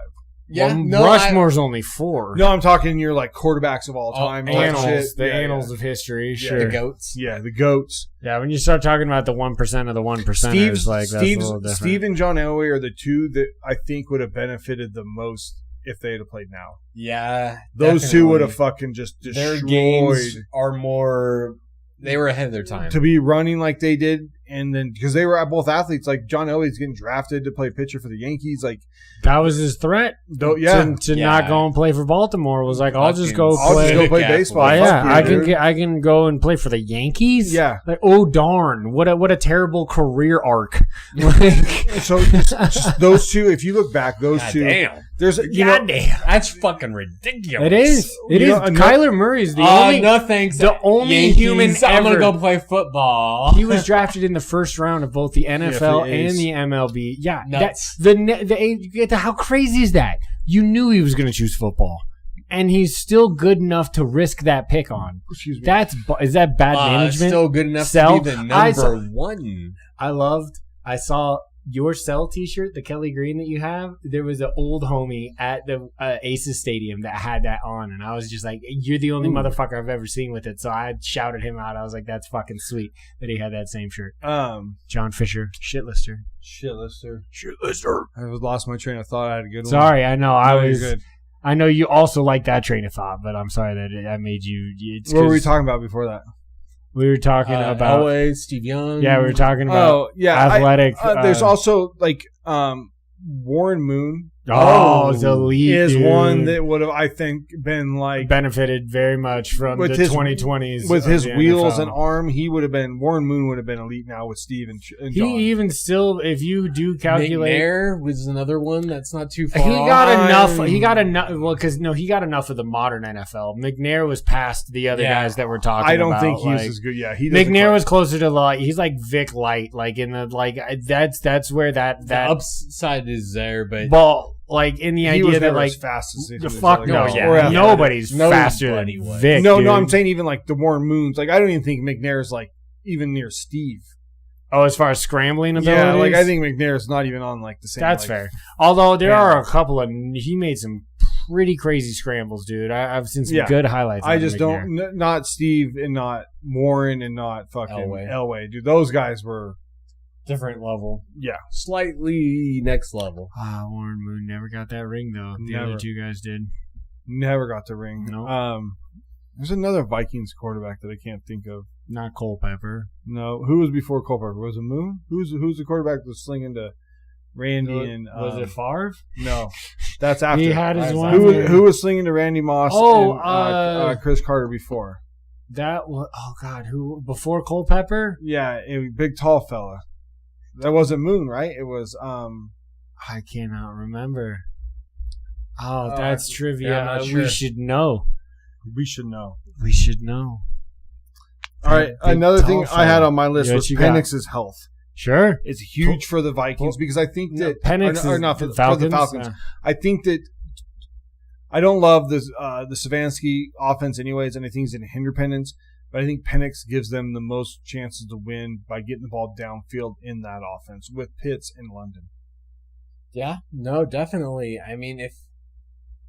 Yeah, Rushmore's only 4. No, I'm talking your like quarterbacks of all time. Annals, annals of history. Sure, the goats. Yeah, the goats. Yeah, when you start talking about the 1% of the 1%ers, that's a little different. Steve and John Elway are the two that I think would have benefited the most if they had played now. Yeah. Those two would have fucking just destroyed. Their games are more... They were ahead of their time. To be running like they did, and then... Because they were both athletes. Like, John Elway's getting drafted to play pitcher for the Yankees. Like... That was his threat. To not go and play for Baltimore. Was like, I'll just go play baseball. I can go and play for the Yankees? Yeah. Like, oh, darn. What a terrible career arc. So, just those two, if you look back, those two... Damn. There's goddamn. That's fucking ridiculous. It is. It is. Kyler Murray's the only. No thanks. The only Yankees, human ever. I'm gonna go play football. He was drafted in the first round of both the NFL and the MLB. Yeah, nuts. How crazy is that? You knew he was going to choose football, and he's still good enough to risk that pick on. Excuse me. Is that bad management? Still good enough to be the number one. I saw your Cell T-shirt, the Kelly Green that you have. There was an old homie at the Aces Stadium that had that on, and I was just like, "You're the only motherfucker I've ever seen with it." So I shouted him out. I was like, "That's fucking sweet that he had that same shirt." John Fisher, shitlister. I lost my train of thought. I had a good one. Sorry, I know. Good. I know you also like that train of thought, but I'm sorry that I made you. What were we talking about before that? We were talking about Elway, Steve Young. Yeah, we were talking about athletic. There's also like Warren Moon. The lead is one that would have, I think, been like benefited very much from the 2020s with his wheels and arm. Warren Moon would have been elite now with Steve and John. He even still, if you do calculate, McNair was another one that's not too far. He got enough. Well, because he got enough of the modern NFL. McNair was past the other guys that we're talking about. I don't think he was as good. Yeah, McNair was closer to he's like Vic Light, like in the that's where that the upside is there, but like in the idea that like fast as the fuck no, nobody's faster than Vic. No, I'm saying even like the Warren Moons. Like I don't even think McNair is like even near Steve. Oh, as far as scrambling abilities? Yeah, like I think McNair is not even on like the same. That's fair. Although there are a couple of he made some pretty crazy scrambles, dude. I've seen some good highlights. I just don't not Steve and not Warren and not fucking Elway. Dude, those guys were different level. Yeah. Slightly next level. Warren Moon never got that ring, though. The other two guys did. Never got the ring. No. There's another Vikings quarterback that I can't think of. Not Culpepper. No. Who was before Culpepper? Was it Moon? Who's the quarterback that was slinging to Randy and... was it Favre? No. That's after. He had his one. Who was slinging to Randy Moss and Chris Carter before? That was... Oh, God. Who... Before Culpepper? Yeah. A big, tall fella. That wasn't Moon, right? It was... I cannot remember. Oh, that's trivia. Yeah, I'm not sure. We should know. We should know. We should know. All right. Another thing I had on my list was Penix's health. Sure. It's huge for the Vikings because I think that... Penix or not for the Falcons. I think that... I don't love the Savansky offense anyways, and I think he's in hinder Penix, but I think Penix gives them the most chances to win by getting the ball downfield in that offense with Pitts in London. Yeah. No, definitely. I mean,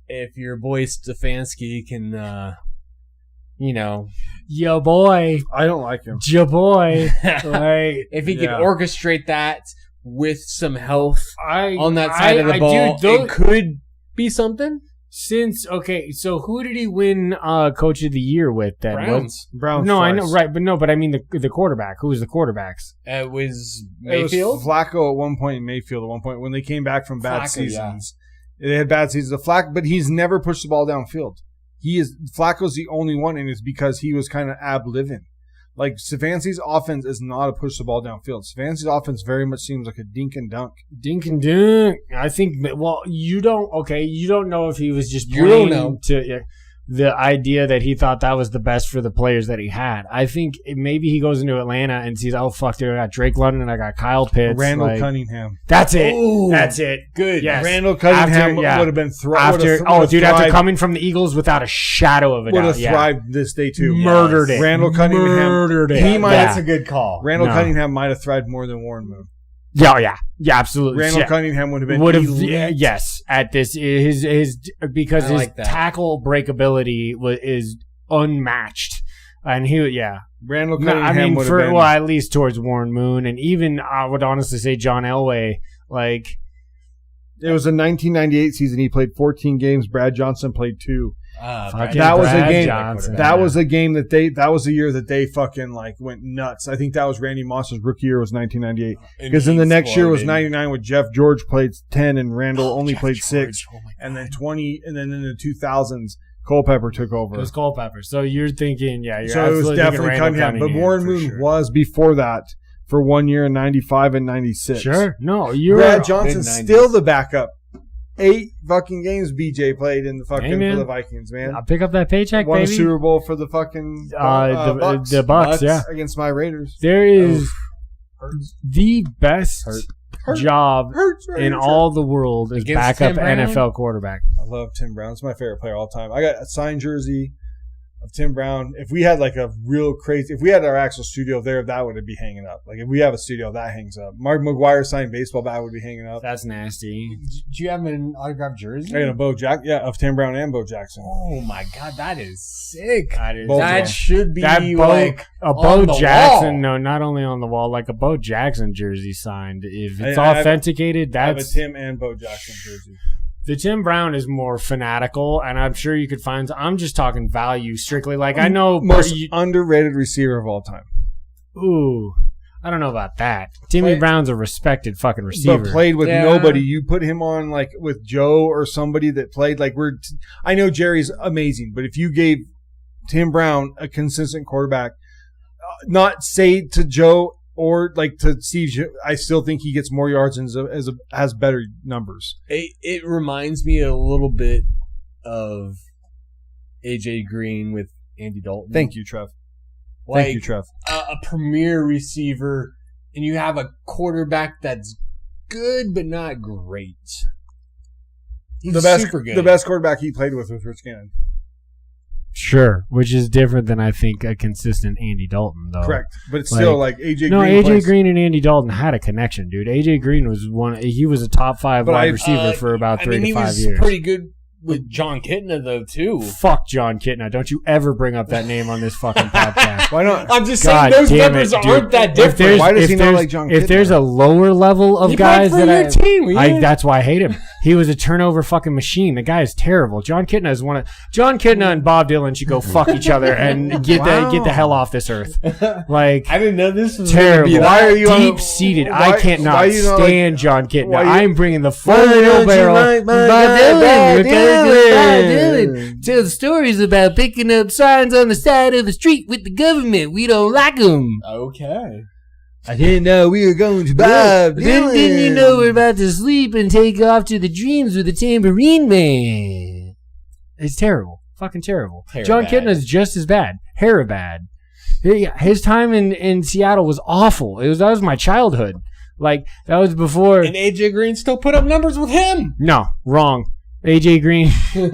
if your boy Stefanski can... yo boy, I don't like him. Yo boy, like, if he can orchestrate that with some health on that side of the ball, dude, it could be something. So who did he win Coach of the Year with then? Browns. No, I know, right, but I mean the quarterback. Who was the quarterbacks? It was Mayfield. It was Flacco at one point, and Mayfield at one point when they came back from bad seasons. Yeah. They had bad seasons. But he's never pushed the ball downfield. Flacco's the only one, and it's because he was kind of ab-living. Like, Stefanski's offense is not a push the ball downfield. Stefanski's offense very much seems like a dink and dunk. Dink and dunk. I think, you don't know if he was just playing to the idea that he thought that was the best for the players that he had. I think maybe he goes into Atlanta and sees, oh, fuck, dude, I got Drake London and I got Kyle Pitts. Randall Cunningham. That's it. Ooh, that's it. Good. Yes. Randall Cunningham would have been after coming from the Eagles without a shadow of a doubt. Would have thrived this day, too. Murdered it. Randall Cunningham. Murdered it. That's a good call. Randall Cunningham might have thrived more than Warren Moon. Yeah, absolutely. Randall Cunningham would have been yes, at this because his tackle breakability is unmatched, and Randall Cunningham would have been at least towards Warren Moon, and even I would honestly say John Elway. Like, it was a 1998 season. He played 14 games. Brad Johnson played 2. That was a game. That was a game that that was the year that they fucking went nuts. I think that was Randy Moss's rookie year was 1998. Because then the next year was 99 with Jeff George played 10 and Randall only played 6. And then 20, and then in the 2000s, Culpepper took over. It was Culpepper. So you're thinking, so it was definitely Cunningham. But Warren Moon was before that for 1 year in 95 and 96. Sure. No, Brad Johnson's still the backup. 8 fucking games BJ played in the fucking for the Vikings, man. I'll pick up that paycheck, Won baby. a Super Bowl for the fucking Bucks. The Bucks, yeah. Against my Raiders. There is the best job in all the world is backup NFL quarterback. I love Tim Brown. It's my favorite player all time. I got a signed jersey of Tim Brown. If we had if we had our actual studio there, that would be hanging up. Like if we have a studio, that hangs up. Mark McGuire signed baseball bat would be hanging up. That's nasty. Do you have an autographed jersey? I got of Tim Brown and Bo Jackson. Oh my God, that is sick. That should be Bo Jackson. No, not only on the wall, like a Bo Jackson jersey signed. If it's authenticated, that's I have a Tim and Bo Jackson jersey. The Tim Brown is more fanatical, and I'm sure you could find. I'm just talking value strictly. Like I know most underrated receiver of all time. Ooh, I don't know about that. Timmy Brown's a respected fucking receiver, but played with nobody. You put him on with Joe or somebody that played I know Jerry's amazing, but if you gave Tim Brown a consistent quarterback, not say to Joe. Or to Steve, I still think he gets more yards and has better numbers. It reminds me a little bit of AJ Green with Andy Dalton. Thank you, Trev. Thank you, Trev. A premier receiver, and you have a quarterback that's good but not great. He's super good. The best quarterback he played with was Rich Gannon. Sure, which is different than I think a consistent Andy Dalton, though. Correct, but it's still AJ Green. No, AJ Green and Andy Dalton had a connection, dude. AJ Green was he was a top 5 wide receiver for about 3 to 5 years. He was pretty good with John Kitna, though, too. Fuck John Kitna. Don't you ever bring up that name on this fucking podcast. Why not? I'm just saying those numbers aren't that different. Why does he not like John Kitna? If there's a lower level of guys that team, that's why I hate him. He was a turnover fucking machine. The guy is terrible. John Kitna and Bob Dylan should go fuck each other and get the hell off this earth. Like, I didn't know this was terrible. Why are you deep seated? I can't not stand John Kitna. I'm bringing the full barrel. Dylan. Tell stories about picking up signs on the side of the street with the government. We don't like them. Okay. I didn't know we were going to Bob Dylan. Didn't you know we're about to sleep and take off to the dreams with the Tambourine Man? It's terrible. Fucking terrible. John Kitna's just as bad. Bad. His time in Seattle was awful. That was my childhood. Like, that was before. And AJ Green still put up numbers with him. No, wrong. AJ Green. I'm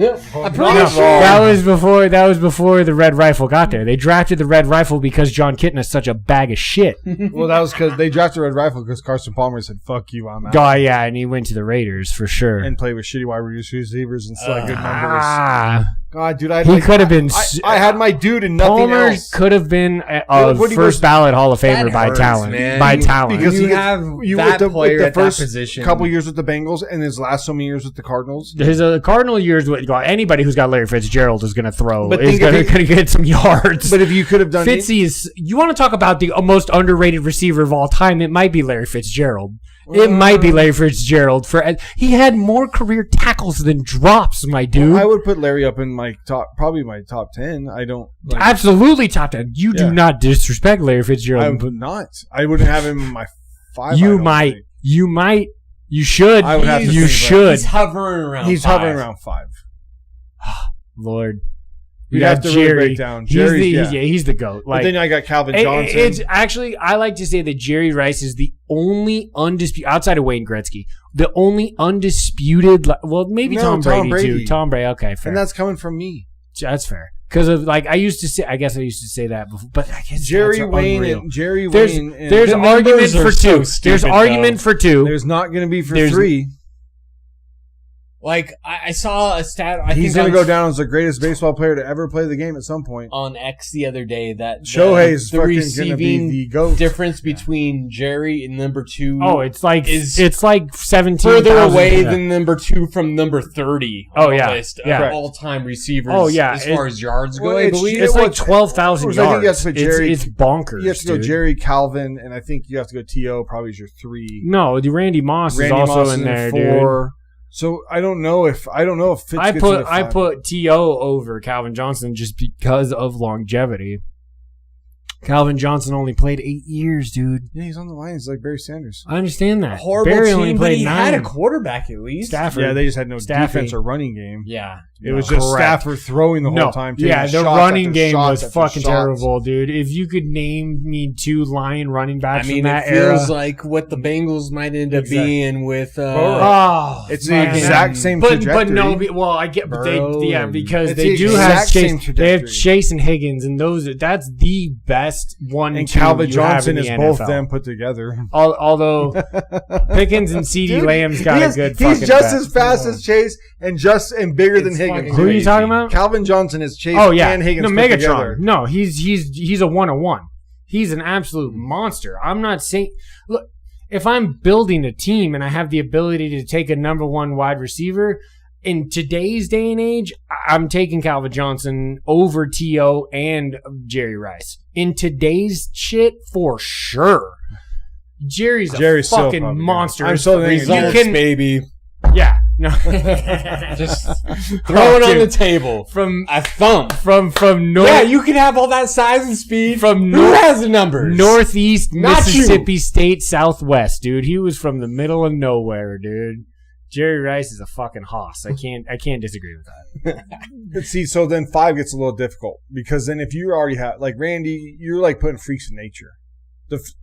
pretty sure. That was before the Red Rifle got there. They drafted the Red Rifle because John Kitna is such a bag of shit. Well, that was because they drafted Red Rifle because Carson Palmer said, "Fuck you, I'm out." Oh yeah, and he went to the Raiders for sure. And played with shitty wide receivers and still had good numbers. God, dude, he could have been. I had my dude and nothing Palmer else. Could have been a first ballot Hall of Famer by talent. Man. By talent, because you have that player at that position. Couple years with the Bengals and his last so many years with the Cardinals. His Cardinal years with anybody who's got Larry Fitzgerald is going to throw. Is going to get some yards. But if you could have done Fitzy is. You want to talk about the most underrated receiver of all time? It might be Larry Fitzgerald. It might be Larry Fitzgerald. He had more career tackles than drops, my dude. Well, I would put Larry up in my probably my top 10. I don't absolutely top 10. You do not disrespect Larry Fitzgerald. I would not. I wouldn't have him in my 5. You might. You should. I would have to. You should. He's hovering around. Hovering around 5. Lord. You'd have to really break down. He's the GOAT. But then I got Calvin Johnson. It's actually, I like to say that Jerry Rice is the only undisputed, outside of Wayne Gretzky, the only undisputed, maybe Tom Brady too. Tom Brady, okay, fair. And that's coming from me. That's fair. Because of I used to say that before, but I guess Jerry Wayne. There's argument for two. There's argument for two. There's not going to be for 3. Like, I saw a stat. He's going to go down as the greatest baseball player to ever play the game at some point. On X the other day, that Shohei's fucking going to be the GOAT. Difference between Jerry and number 2. Oh, it's like 17 further away than number 2 from number 30. On the list of all-time receivers. Oh yeah, as far as yards go, I believe it's like 12,000 yards. It's bonkers. You have to go Jerry, Calvin, and I think you have to go T.O. probably as your 3. No, the Randy Moss is also in there, 4. Dude. So I don't know if Fitz I put T.O. over Calvin Johnson just because of longevity. Calvin Johnson only played 8 years, dude. Yeah, he's on the Lions like Barry Sanders. I understand that. Horrible Barry team, only but played he 9. had a quarterback at least. Stafford. Yeah, they just had no defense or running game. Yeah. It was just Stafford throwing the whole time. Yeah, the running game was fucking terrible, dude. If you could name me 2 Lion running backs from that era. It feels like what the Bengals might end up being with... it's the exact same trajectory. But no, I get... because they do have Chase. They have Chase and Higgins, and that's the best one. And Calvin Johnson is both them put together. Although Pickens and CeeDee Lamb's got a good fucking He's just as fast as Chase and bigger than Higgins. Who are you talking about? Calvin Johnson is Chase and Higgins. No, Megatron. Together. No, he's a 1-on-1. He's an absolute monster. I'm not saying... Look, if I'm building a team and I have the ability to take a number 1 wide receiver... In today's day and age, I'm taking Calvin Johnson over T.O. and Jerry Rice. In today's shit, for sure. Jerry's a fucking monster. I'm so results, baby. Yeah. No. Just throw it on the table. From a thump. From north. Yeah, you can have all that size and speed. From who has the numbers? Northeast Mississippi State Southwest, dude. He was from the middle of nowhere, dude. Jerry Rice is a fucking hoss. I can't disagree with that. But see, so then 5 gets a little difficult because then if you already have like Randy, you're like putting freaks of nature.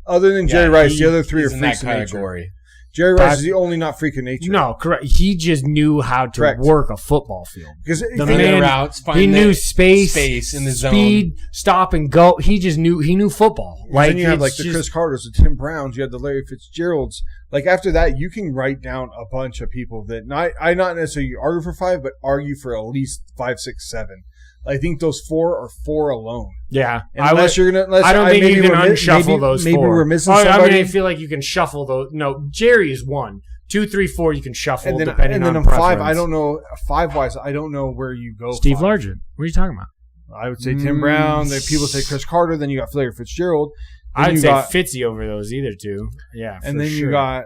Other than Jerry Rice, the other 3 are freaks of nature. Jerry Rice is the only not freak of nature. No, correct. He just knew how to work a football field. Because the man, routes, he knew space in the speed, zone. Stop and go. He just knew football. Like then you have like the Chris Carters, the Tim Browns, you had the Larry Fitzgeralds. Like after that, you can write down a bunch of people that I not necessarily argue for 5, but argue for at least 5, 6, 7. I think those 4 are 4 alone. Yeah, I don't think you can unshuffle those 4. Maybe we're missing somebody. I feel like you can shuffle those. No, Jerry is 1. 2, 3, 4, you can shuffle. And then, depending on in preference. 5, I don't know. 5-wise, I don't know where you go. Steve 5. Largent. What are you talking about? I would say Tim Brown. Then people say Chris Carter. Then you got Flair Fitzgerald. I'd say Fitzy over those either two. Yeah, and then you got,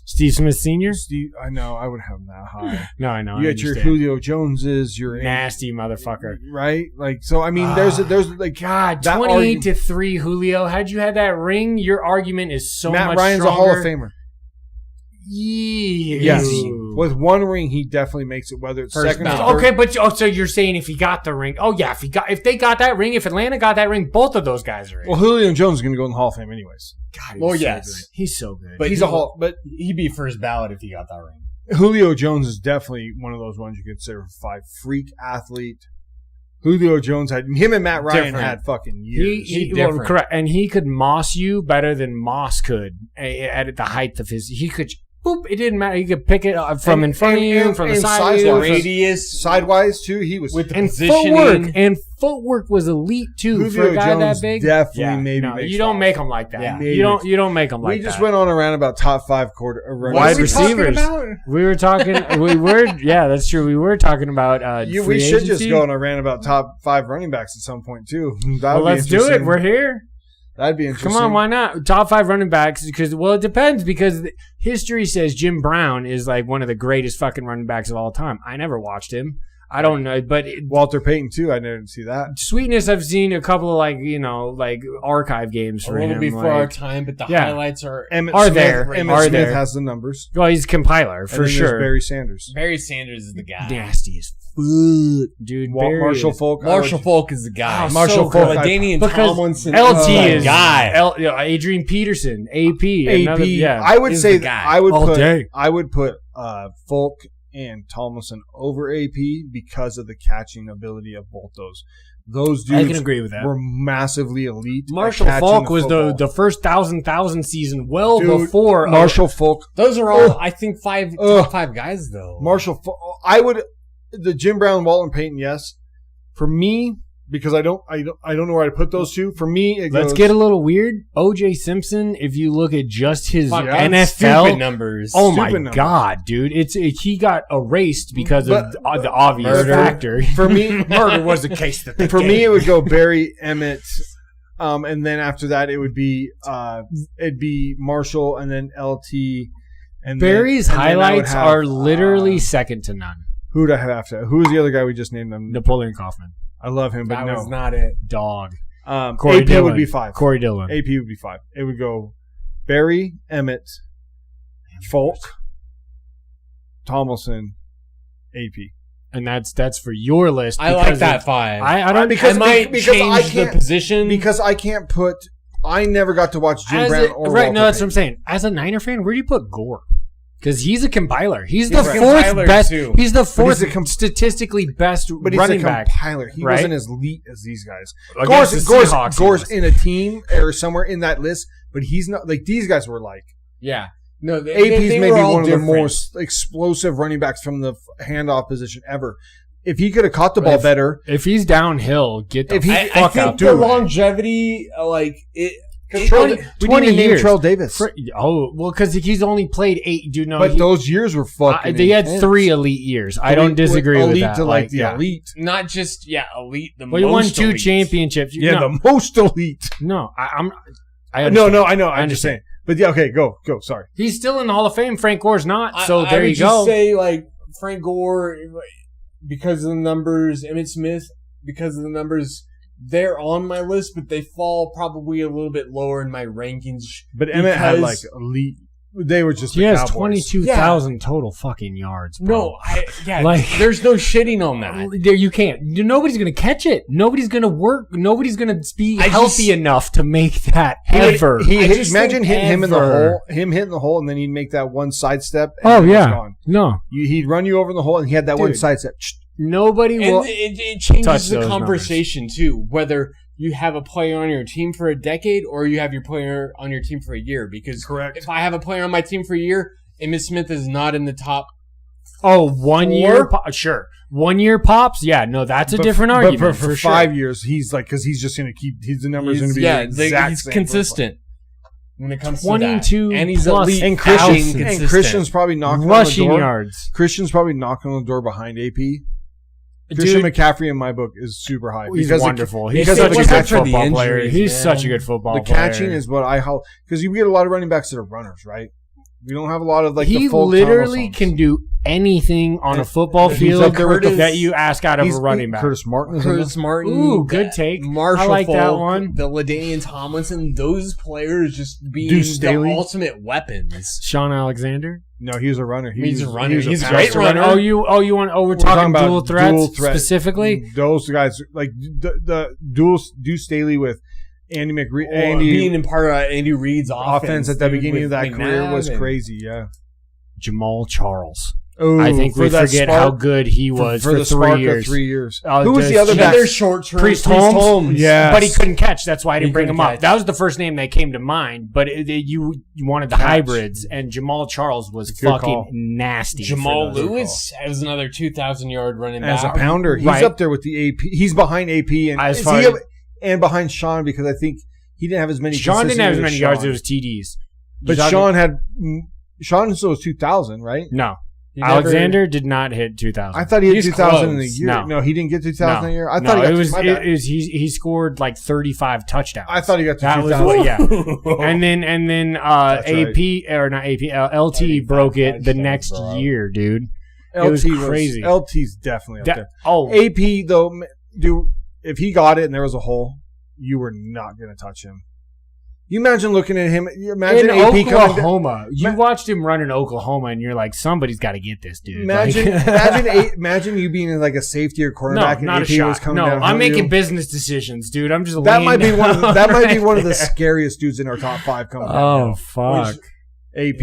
Steve Smith Sr. I know. I would have him that high. No, I know. You got your Julio Joneses. Your nasty motherfucker, right? Like, so. I mean, there's like God, 28-3, Julio. Had you had that ring, your argument is so Matt much Ryan's stronger. a Hall of Famer. Yes. With one ring, he definitely makes it. Whether it's second or third. Okay, but so you're saying if he got the ring? Oh yeah, if they got that ring, if Atlanta got that ring, both of those guys are in. Well, Julio Jones is going to go in the Hall of Fame anyways. God, he's so good. But But he'd be first ballot if he got that ring. Julio Jones is definitely one of those ones you consider 5. Freak athlete. Julio Jones had him and Matt Ryan had fucking years. Well, correct, and he could moss you better than Moss could at the height of his. He could. Boop! It didn't matter. He could pick it up from in front of you, from the side, radius, sidewise too. He was with the and positioning. footwork was elite too Julio for a guy Jones that big. Definitely, No, you don't make them like that. Yeah. You don't make them like that. We just went on around about top 5 wide receivers. We were talking. Yeah, that's true. We were talking about. We should just go on a rant about top 5 running backs at some point too. Well, let's do it. We're here. That'd be interesting. Come on, why not? Top 5 running backs, because, well, it depends, because history says Jim Brown is like one of the greatest fucking running backs of all time. I never watched him. I don't know, but Walter Payton too. I didn't see that. Sweetness, I've seen a couple of like archive games for him. A little before our time, but the highlights are there. Emmett Smith has the numbers. Well, he's a compiler for sure. Barry Sanders. Barry Sanders is the guy. Nasty as fuck, dude. Marshall Falk. Marshall Falk is the guy. Marshall Falk. Danian Tomlinson. LT is guy. Adrian Peterson. AP. I would say I would put Falk and Tomlinson over AP because of the catching ability of both those. Those dudes, I can agree with that. Were massively elite. Marshall Falk was the first 1,000 season before Marshall Falk. Those are all I think top 5 guys though. Marshall Falk. The Jim Brown, Walter Payton, yes. For me, because I don't know where to put those two. For me, let's get a little weird. O.J. Simpson, if you look at just his NFL numbers, God, dude, he got erased because of the obvious factor. For me, murder was the case. For me, it would go Barry, Emmett, and then after that, it would be it'd be Marshall, and then LT. And Barry's highlights are literally second to none. Who would I have after? Who was the other guy we just named them? Napoleon Kaufman. I love him, but that no. was not it. Dog. Corey Dillon would be 5. Corey Dillon. AP would be 5. It would go Barry, Emmett, Falk, Tomlinson, AP. And that's for your list. I like that 5. I don't because I might change the position because I can't put. I never got to watch Jim Brown or right. Walter No, that's Payton. what I'm saying. As a Niner fan, where do you put Gore? Because he's a compiler. He's the fourth best. Too. He's the fourth statistically best running back. But he's a compiler. He right? wasn't as elite as these guys. Gore's in a team or somewhere in that list, but he's not like these guys were like. Yeah. No, AP's they maybe one different. of the most explosive running backs from the handoff position ever. If he could have caught the ball better. If he's downhill, get the fuck I think out. the longevity, like it. 20 years. Terrell Davis. Because he's only played 8. Dude, no, but those years were fucking. They had 3 elite years. I don't disagree with that. Elite to like the elite, not just elite. He won 2 championships. The most elite. No, I know. I understand. But okay, go. Sorry, he's still in the Hall of Fame. Frank Gore's not. So there you go. I would just say like Frank Gore because of the numbers. Emmitt Smith because of the numbers. They're on my list, but they fall probably a little bit lower in my rankings. But Emmett had like elite. They were just. He has 22,000 total fucking yards. Bro. No, there's no shitting on that. There you can't. Nobody's gonna catch it. Nobody's gonna work. Nobody's gonna be healthy enough to make that ever. Imagine hitting him in the hole. Him hitting the hole, and then he'd make that one sidestep. Oh yeah, no. He'd run you over in the hole, and he had that one sidestep. Nobody will. It changes the conversation too, whether you have a player on your team for a decade or you have your player on your team for a year. Because if I have a player on my team for a year, Emmitt Smith is not in the top. 1 year? Sure. 1 year pops? Yeah, no, that's a different argument. But for 5 years, he's like, because he's just going to keep, the numbers going to be he's consistent. when it comes to 22 that. And he's plus elite. And Christian's probably knocking rushing on the door. yards. Christian's probably knocking on the door behind AP. Christian McCaffrey in my book is super high. He's wonderful. He's because such a good for the football player. injuries, He's man. such a good football the player. catching is what because you get a lot of running backs that are runners, right? We don't have a lot of he the full literally can do anything on a football field up there with that you ask out of a running back. Curtis Martin. Ooh, good take. Marshall I like Falk, that one. The LaDainian Tomlinson, those players just being the ultimate weapons. Sean Alexander. No, he was a runner. He's a runner. He's a great runner. We're talking about dual threats specifically. Those guys like the dual Staley with Andy McReed, being in part of Andy Reid's offense at the beginning of that career was crazy. Yeah, Jamal Charles. Oh, I think we forget how good he was for 3 years. 3 years. Who was the other back? Another short-term Priest Holmes. Yes. But he couldn't catch. That's why I didn't bring him up. That was the first name that came to mind. But you wanted the hybrids, and Jamal Charles was fucking nasty. Jamal Lewis has another 2,000-yard running back. As a pounder. He's up there with the AP. He's behind AP and behind Sean because I think he didn't have as many. Sean didn't have as many yards. It was TDs. But Sean still was 2,000, right? No. Alexander did not hit 2,000. I thought he hit 2,000 in a year. No, he didn't get 2,000 in a year. I thought he scored like 35 touchdowns. I thought he got to 2,000. Yeah. and then AP or not AP LT broke it the next year, dude. It was crazy. LT's definitely up there. Oh, AP though, dude, if he got it and there was a hole, you were not going to touch him. You imagine looking at him. Imagine in AP Oklahoma. You watched him run in Oklahoma, and you're like, somebody's got to get this dude. Imagine you being in like a safety or cornerback, and not AP a shot. was coming down. I'm making business decisions, dude. I'm just that might be one. That might be one of the scariest dudes in our top 5 coming. Oh fuck. AP.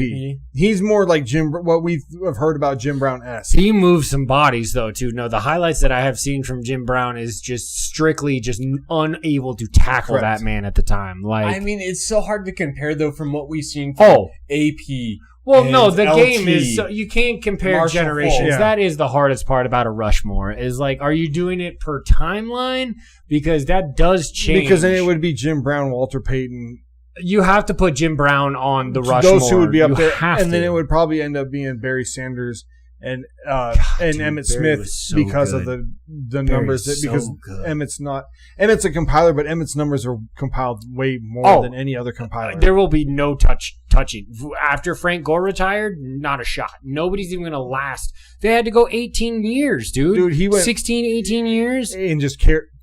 He's more like Jim. What we have heard about Jim Brown-esque. He moves some bodies though too. No, the highlights that I have seen from Jim Brown is just strictly just unable to tackle that man at the time. Like, I mean, it's so hard to compare though from what we've seen from AP. Well, no, the game is so you can't compare Marshall generations. Falk. That is the hardest part about a Rushmore. Is like, are you doing it per timeline? Because that does change. Because then it would be Jim Brown, Walter Payton. You have to put Jim Brown on the Rushmore. Those two would be up there, and then it would probably end up being Barry Sanders and Emmitt Smith because of the numbers. Because Emmitt's a compiler, but Emmitt's numbers are compiled way more than any other compiler. There will be no touching after Frank Gore retired. Not a shot. Nobody's even going to last. They had to go 18 years, dude. Dude, he went 16, 18 years and just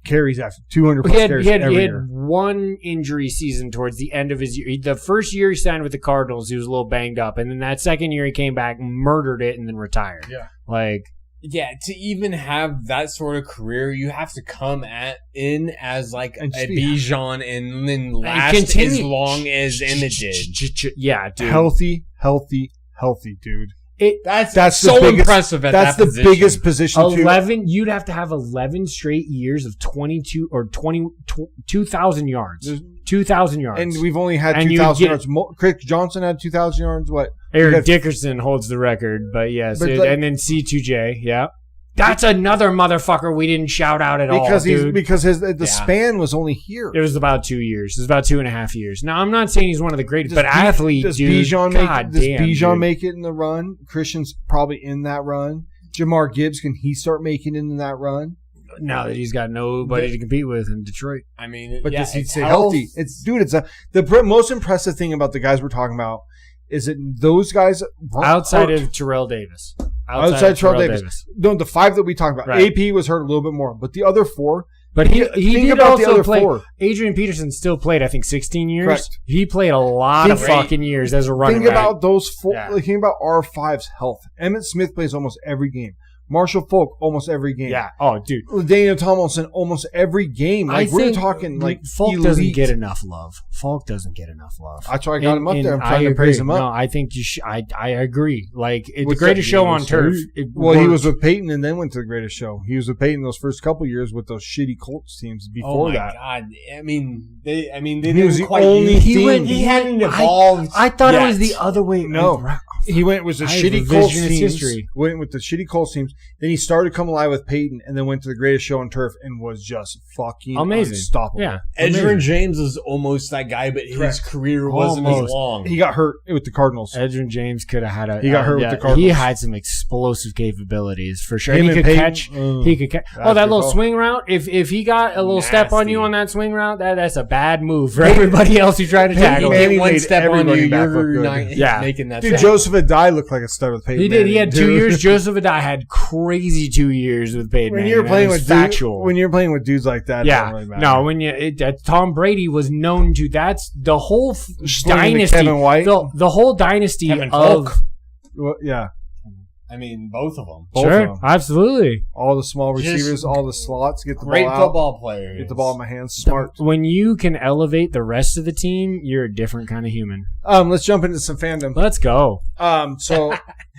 carries after 200 plus carries every year. He had one injury season towards the end of his year. The first year he signed with the Cardinals, he was a little banged up, and then that second year he came back, murdered it, and then retired. Yeah, to even have that sort of career, you have to come in as like a Bijan and then last as long as Emmitt did. Yeah, dude. Healthy, dude. That's so impressive at that position. That's the biggest position. 11. You'd have to have 11 straight years of 22 or 2,000 yards. 2,000 yards, and we've only had 2,000 yards. Chris Johnson had 2,000 yards. What? Eric Dickerson holds the record, but yes, and then C2J. Yeah. That's another motherfucker we didn't shout out at all, dude. Because the span was only here. It was about 2 years. It was about 2.5 years. Now, I'm not saying he's one of the greatest, but athlete, does dude. Bijan make it in the run? Christian's probably in that run. Jamar Gibbs, can he start making it in that run? Now that he's got nobody to compete with in Detroit. I mean, but does he stay healthy? The most impressive thing about the guys we're talking about is that those guys outside of Terrell Davis. Outside Terrell Davis. No, the 5 that we talked about. Right. AP was hurt a little bit more, but the other 4. But he did also play. 4. Adrian Peterson still played, I think, 16 years. Correct. He played a lot of fucking years as a running back. Think about those 4. Yeah. Think about R5's health. Emmitt Smith plays almost every game. Marshall Falk almost every game. Yeah. Oh, dude. Daniel Tomlinson almost every game. Like we're talking like Falk doesn't get enough love. Falk doesn't get enough love. That's why I got him up there. I'm trying to praise him up. No, I think you should. I agree. Like the greatest show on turf. He was with Peyton and then went to the greatest show. He was with Peyton those first couple years with those shitty Colts teams before that. Oh my god! I mean, they he was the only thing. He hadn't evolved. I thought it was the other way. No. He went with the shitty Colts teams. Went with the shitty Colts teams. Then he started to come alive with Peyton, and then went to the greatest show on turf and was just fucking unstoppable. Yeah, Edgerrin James is almost that guy, but his career wasn't as long. He got hurt with the Cardinals. Edgerrin James could have had He got hurt with the Cardinals. He had some explosive capabilities for sure. Him He could catch. He could catch. Oh, that little swing route. If he got a little step on you on that swing route, that's a bad move for everybody else who tried to tackle. He one step on you, you're not making that. Dude, Joseph Adai looked like a stud with Peyton. He did. He had 2 years. Joseph Adai had crazy 2 years with Peyton. When you're playing with dudes like that, yeah. Really no, when Tom Brady was known to. That's the whole dynasty. Kevin White, the whole dynasty Kevin of. Folk. Well, yeah. I mean, both of them. Sure, absolutely. All the small receivers, all the slots, get the great ball out. Football players. Get the ball in my hands. Smart. When you can elevate the rest of the team, you're a different kind of human. Let's jump into some fandom. Let's go. So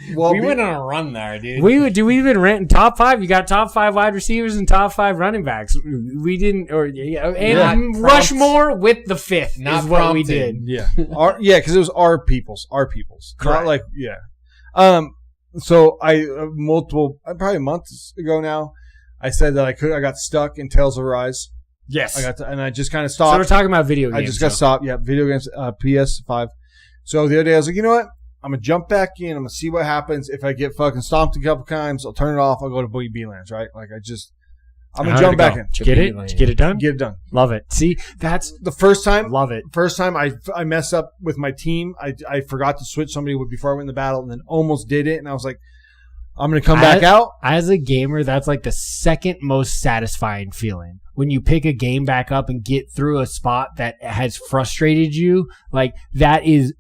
we went on a run there, dude. We've been ranting top 5. You got top 5 wide receivers and top 5 running backs. We didn't, and Rushmore with the 5th is what we did. Yeah, because it was our people's. Correct. Not like So probably months ago now, I said that I got stuck in Tales of Arise. Yes. And I just kind of stopped. So we're talking about video games. I just got stopped. Yeah, video games, PS5. So the other day I was like, you know what? I'm going to jump back in. I'm going to see what happens. If I get fucking stomped a couple times, I'll turn it off. I'll go to Boogie Beelands, right? Like I'm going to jump back in. Did you get it? Did you get it done? Get it done. Love it. See, that's the first time. Love it. First time I messed up with my team. I forgot to switch somebody before I went in the battle and then almost did it. And I was like, I'm going to come back out. As a gamer, that's like the second most satisfying feeling. When you pick a game back up and get through a spot that has frustrated you, like that is,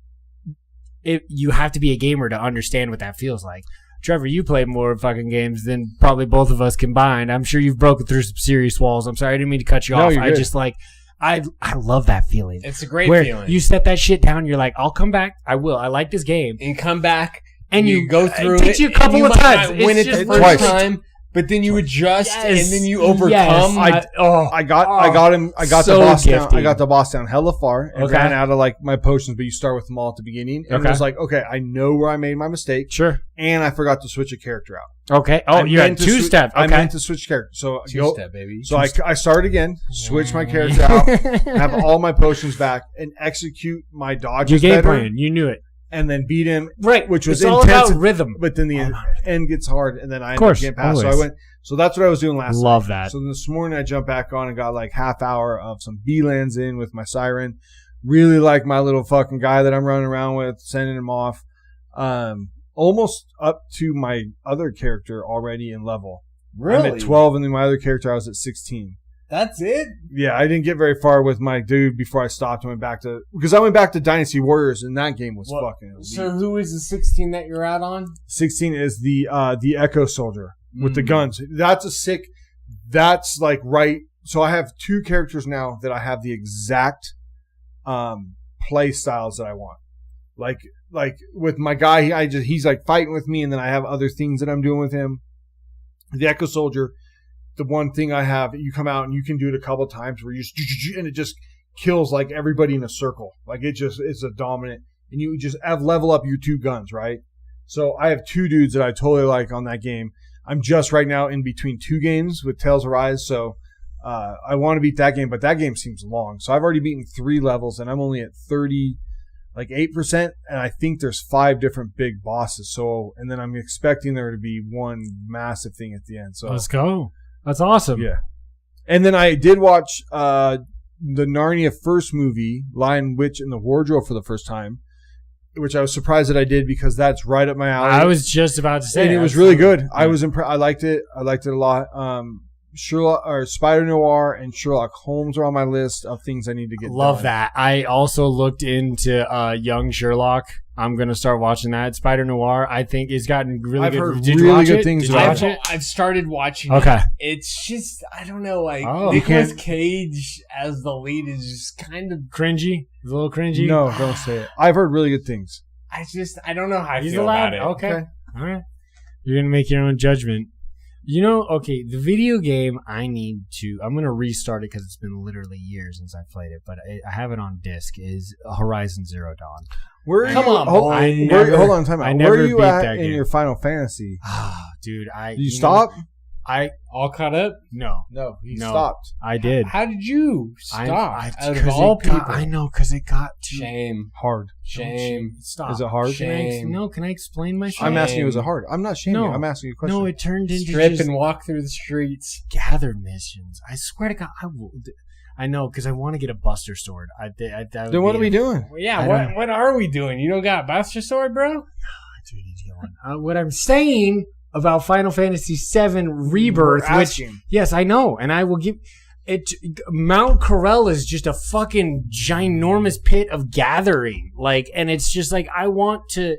you have to be a gamer to understand what that feels like. Trevor, you play more fucking games than probably both of us combined. I'm sure you've broken through some serious walls. I'm sorry, I didn't mean to cut you off. You're good. I love that feeling. It's a great feeling. You set that shit down, you're like, I'll come back. I will. I like this game. And come back. And you go through it. It takes you a couple of times. Win it the first time, but then you adjust and then you overcome. Yes. I got the boss down. I got the boss down hella far and ran out of like my potions, but you start with them all at the beginning. And it was like, okay, I know where I made my mistake. Sure. And I forgot to switch a character out. Okay. Oh, you had 2-step. Okay. I meant to switch character. So 2-step, baby. So I start again, switch my character out, have all my potions back, and execute my dodges better. Your game plan. You knew it. And then beat him, right? Which was it's all intense, about rhythm. But then the end gets hard, and then I end up getting past. Always. So that's what I was doing last night. Love that. So then this morning I jumped back on and got like half hour of some B-lands in with my siren. Really like my little fucking guy that I'm running around with, sending him off. Almost up to my other character already in level. Really? I'm at 12, and then my other character I was at 16. That's it? Yeah, I didn't get very far with my dude before I stopped and went back to... Because I went back to Dynasty Warriors, and that game was fucking elite. So who is the 16 that you're out on? 16 is the Echo Soldier with the guns. That's a sick... That's like right... So I have 2 characters now that I have the exact play styles that I want. Like with my guy, he's like fighting with me, and then I have other things that I'm doing with him. The Echo Soldier... The one thing I have, you come out and you can do it a couple times where you just, and it just kills like everybody in a circle. Like it's a dominant, and you just have level up your 2 guns, right? So I have 2 dudes that I totally like on that game. I'm just right now in between 2 games with Tales of Rise, so I want to beat that game, but that game seems long. So I've already beaten 3 levels, and I'm only at 30, like 8%, and I think there's 5 different big bosses. So, and then I'm expecting there to be one massive thing at the end. So let's go. That's awesome. Yeah. And then I did watch the Narnia first movie, Lion, Witch, and the Wardrobe for the first time, which I was surprised that I did because that's right up my alley. I was just about to say. And it was really good. I was impressed. I liked it. I liked it a lot. Spider Noir and Sherlock Holmes are on my list of things I need to get done. Love that. I also looked into Young Sherlock. I'm going to start watching that. Spider Noir, I think, has gotten really good. I've heard really good things about it. I've started watching it. It's just, I don't know, like, Nicolas Cage as the lead is just kind of cringy. It's a little cringy. No, don't say it. I've heard really good things. I don't know how I feel about it. Okay. All right. You're going to make your own judgment. You know, okay, the video game I'm going to restart it because it's been literally years since I played it, but I have it on disc, is Horizon Zero Dawn. Come on, hold on, time out. Where are you at in your Final Fantasy? Dude, you stop? I all caught up? No, he stopped. I did. How did you stop? Out of all people, I know because it got shame hard. Shame. Stop. Is it hard? Shame. Can I explain my shame? I'm asking you, is it hard? I'm not shaming you. I'm asking you a question. No, it turned into strip just and walk through the streets. gather missions. I swear to God, I will. I know because I want to get a Buster Sword. Then what are we doing? Well, yeah, what are we doing? You don't got a Buster Sword, bro? What I'm saying about Final Fantasy VII Rebirth, which yes, I know, and I will give it. Mount Corel is just a fucking ginormous pit of gathering, and it's just like I want to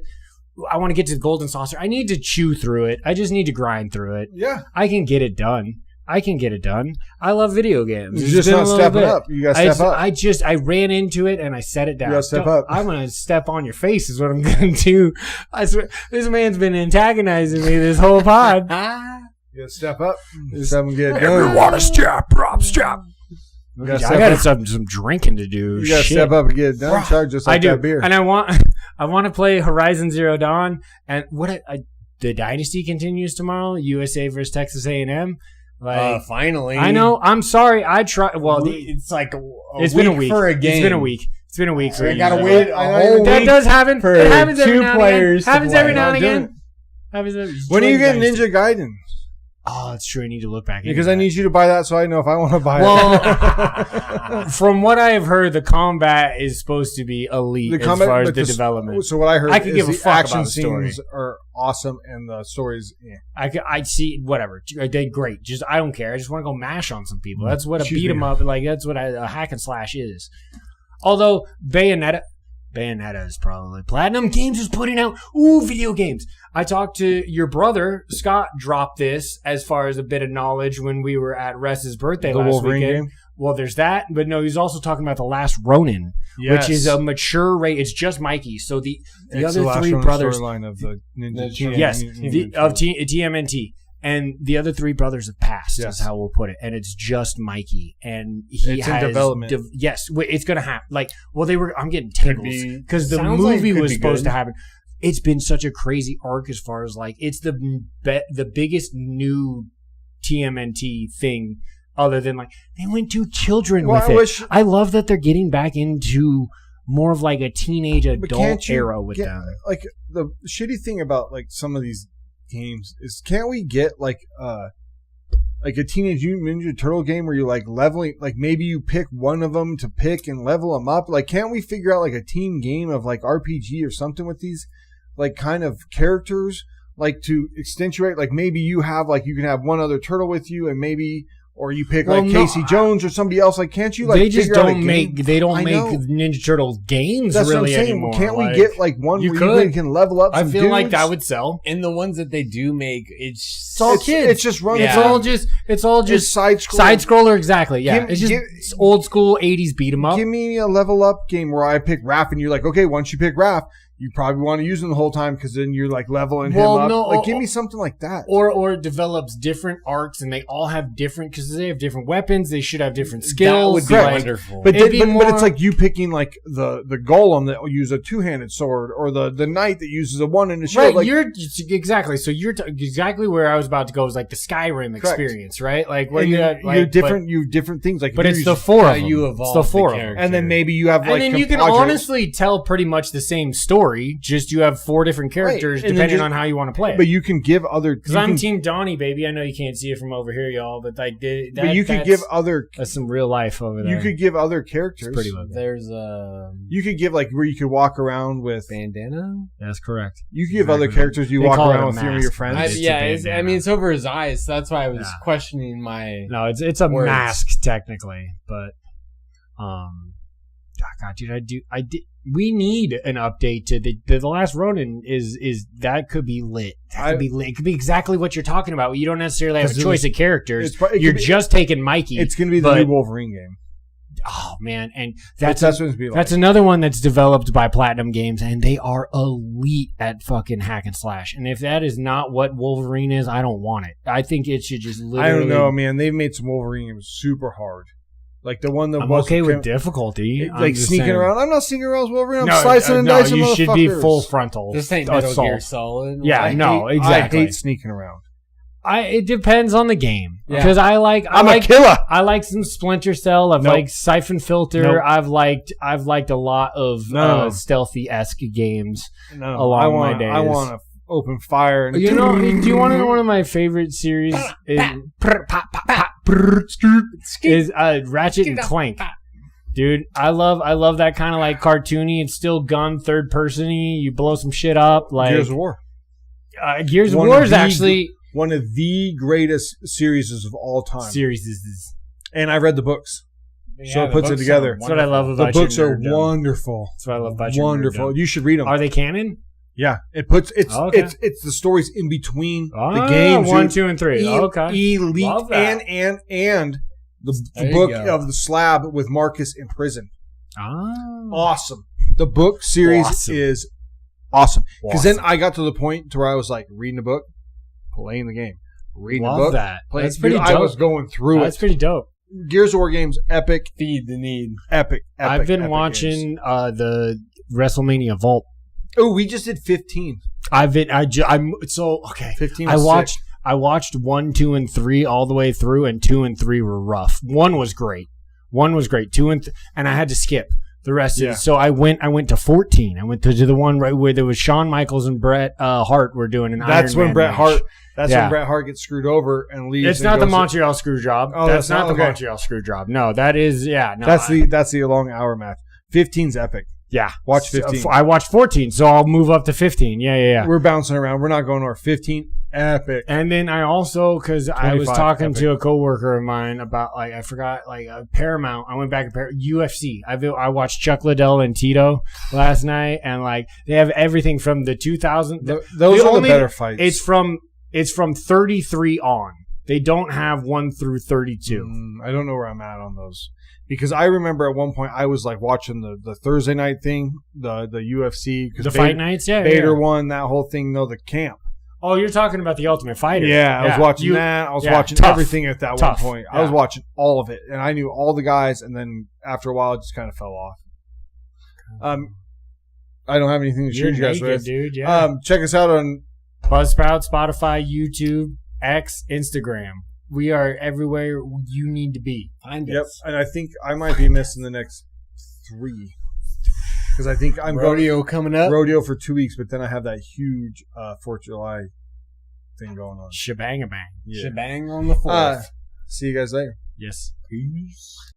get to the Golden Saucer. I need to chew through it. I just need to grind through it. Yeah, I can get it done. I love video games. You're just not stepping up. You got to step up. I ran into it and I set it down. You got to step up. I'm going to step on your face is what I'm going to do. I swear, this man's been antagonizing me this whole pod. You got to step up. Step and get it done. Everyone to step, Rob, step. I got some drinking to do. You got to step up and get it done. Charge just like that beer. And I want to play Horizon Zero Dawn. And the Dynasty continues tomorrow. USA versus Texas A&M. Finally. I know. I'm sorry. I tried. Well, it's like it's been a week for a game. It's been a week. I gotta wait a whole week. That does happen. For it happens two players. Happens every now and again. When are you getting Ninja Gaiden? Oh, it's true. I need to look back. Because I need you to buy that so I know if I want to buy it. From what I have heard, the combat is supposed to be elite as far as the development. So what I heard is give a fuck action about the story. Scenes are awesome and the stories. Yeah. I see whatever. They great. Just I don't care. I just want to go mash on some people. That's what a beat 'em up. That's what a hack and slash is. Although Bayonetta is probably Platinum Games is putting out video games. I talked to your brother Scott. Dropped this as far as a bit of knowledge when we were at Res's birthday last Wolverine weekend. Game? Well, there's that, but no, he's also talking about The Last Ronin, which is a mature rate. It's just Mikey. So the other three brothers storyline of the Ninja TMNT. And the other three brothers have passed, is how we'll put it. And it's just Mikey. And it's in development. Yes, it's going to happen. I'm getting tingles. Because the movie was supposed to happen. It's been such a crazy arc as far as, it's the biggest new TMNT thing other than, they went to children with it. I love that they're getting back into more of, a teenage adult era with them. The shitty thing about, some of these games is can't we get a Teenage Mutant Ninja Turtle game where you're leveling, maybe you pick one of them to pick and level them up? Can't we figure out a team game of RPG or something with these kind of characters to accentuate? Maybe you have you can have one other turtle with you and maybe. Or you pick Casey Jones or somebody else. Can't you they just don't make Ninja Turtles games. That's really what I'm saying. Anymore. Can't we get one where you can level up? I feel dudes? like that would sell. And the ones that they do make, it's all kids. It's just run. Yeah. It's all just side scroller. Exactly. Yeah. It's just old school 80s beat 'em up. Give me a level up game where I pick Raph and you're okay. Once you pick Raph, you probably want to use him the whole time because then you're leveling him up. No, give me something like that. Or it develops different arcs and they all have different, because they have different weapons. They should have different skills. That would be wonderful. But it's you picking the golem that will use a two-handed sword or the knight that uses a one-handed shield. Right, exactly. So you're exactly where I was about to go is the Skyrim experience, right? Where you're different. You have different things. But it's the four of them. You evolve it's the four of them. And then maybe you have and then you can honestly tell pretty much the same story. Just you have four different characters depending on how you want to play it. But you can give other. Because I'm Team Donnie, baby. I know you can't see it from over here, y'all, but you could give other. That's some real life over there. You could give other characters. It's pretty lovely. There's You could give where you could walk around with bandana. That's correct. You could give other characters. You walk around with your friends. It's over his eyes. So that's why I was questioning my. No, it's a mask technically, but God, dude, I did. We need an update to the Last Ronin. Is that could be lit? That could be lit. It could be exactly what you're talking about. You don't necessarily have a choice of characters. You're just taking Mikey. It's going to be the new Wolverine game. Oh man, and that's another one that's developed by Platinum Games, and they are elite at fucking hack and slash. And if that is not what Wolverine is, I don't want it. I think it should just literally. I don't know, man. They've made some Wolverine games super hard. Like the one that I'm was okay with difficulty. Like sneaking around. I'm not sneaking around as Wolverine. I'm No, slicing and dicing. you should be full frontal. This ain't Metal assault. Gear Solid. Yeah, exactly. I hate sneaking around. It depends on the game Yeah. because I'm a killer. I like some Splinter Cell. I've liked Siphon Filter. Nope. I've liked a lot of stealthy-esque games along my days. I want to open fire. And do you want to know one of my favorite series is Ratchet and Clank. Dude, I love that kind of like cartoony. It's still gun third person-y. You blow some shit up like Gears of War. Gears of War is actually one of the greatest series of all time. And I read the books. Yeah, so it puts it together. That's what I love about the books are wonderful. That's what I love about you. Wonderful. You should read them. Are they canon? Yeah, it's the stories in between the games. 1, 2, and 3. Elite love that. and the book of the Slab with Marcus in prison. Awesome. The book series is awesome. Because then I got to the point to where I was like reading the book, playing the game, reading the book. That. That's pretty dope. I was going through That's pretty dope. Gears of War games, epic. Feed the need. Epic. I've been watching the WrestleMania Vault. Oh, we just did 15. I'm so okay. 15. I watched 1, 2, and 3 all the way through, and 2 and 3 were rough. 1 was great. 2 and I had to skip the rest of it. So I went to 14. I went to the one right where there was Shawn Michaels and Bret Hart were doing an Iron Man match. When Bret Hart gets screwed over and leaves. It's not the Montreal screw job. Oh, that's not the Montreal screw job. No, that is that's the long hour match. 15's epic. Yeah, watch 15. I watched 14, so I'll move up to 15. Yeah. We're bouncing around. We're not going to our 15. Epic. And then I also, because I was talking to a coworker of mine about I forgot Paramount. I went back to UFC. I watched Chuck Liddell and Tito last night, and they have everything from the 2000. Those are the better fights. It's from 33 on. They don't have 1 through 32. I don't know where I'm at on those. Because I remember at one point I was watching the Thursday night thing, the UFC. The fight nights? Yeah. Vader won that whole thing, the camp. Oh, you're talking about the Ultimate Fighter. Yeah, I was watching that. I was watching everything at that one point. I was watching all of it. And I knew all the guys. And then after a while, it just kind of fell off. I don't have anything to share you guys with. Dude, yeah. Check us out on Buzzsprout, Spotify, YouTube, X, Instagram. We are everywhere you need to be. Find us. Yep, and I think I might be missing the next 3. Because I think I'm coming up. Rodeo for 2 weeks, but then I have that huge 4th of July thing going on. Shebang-a-bang. Yeah. Shebang on the 4th. See you guys later. Yes. Peace.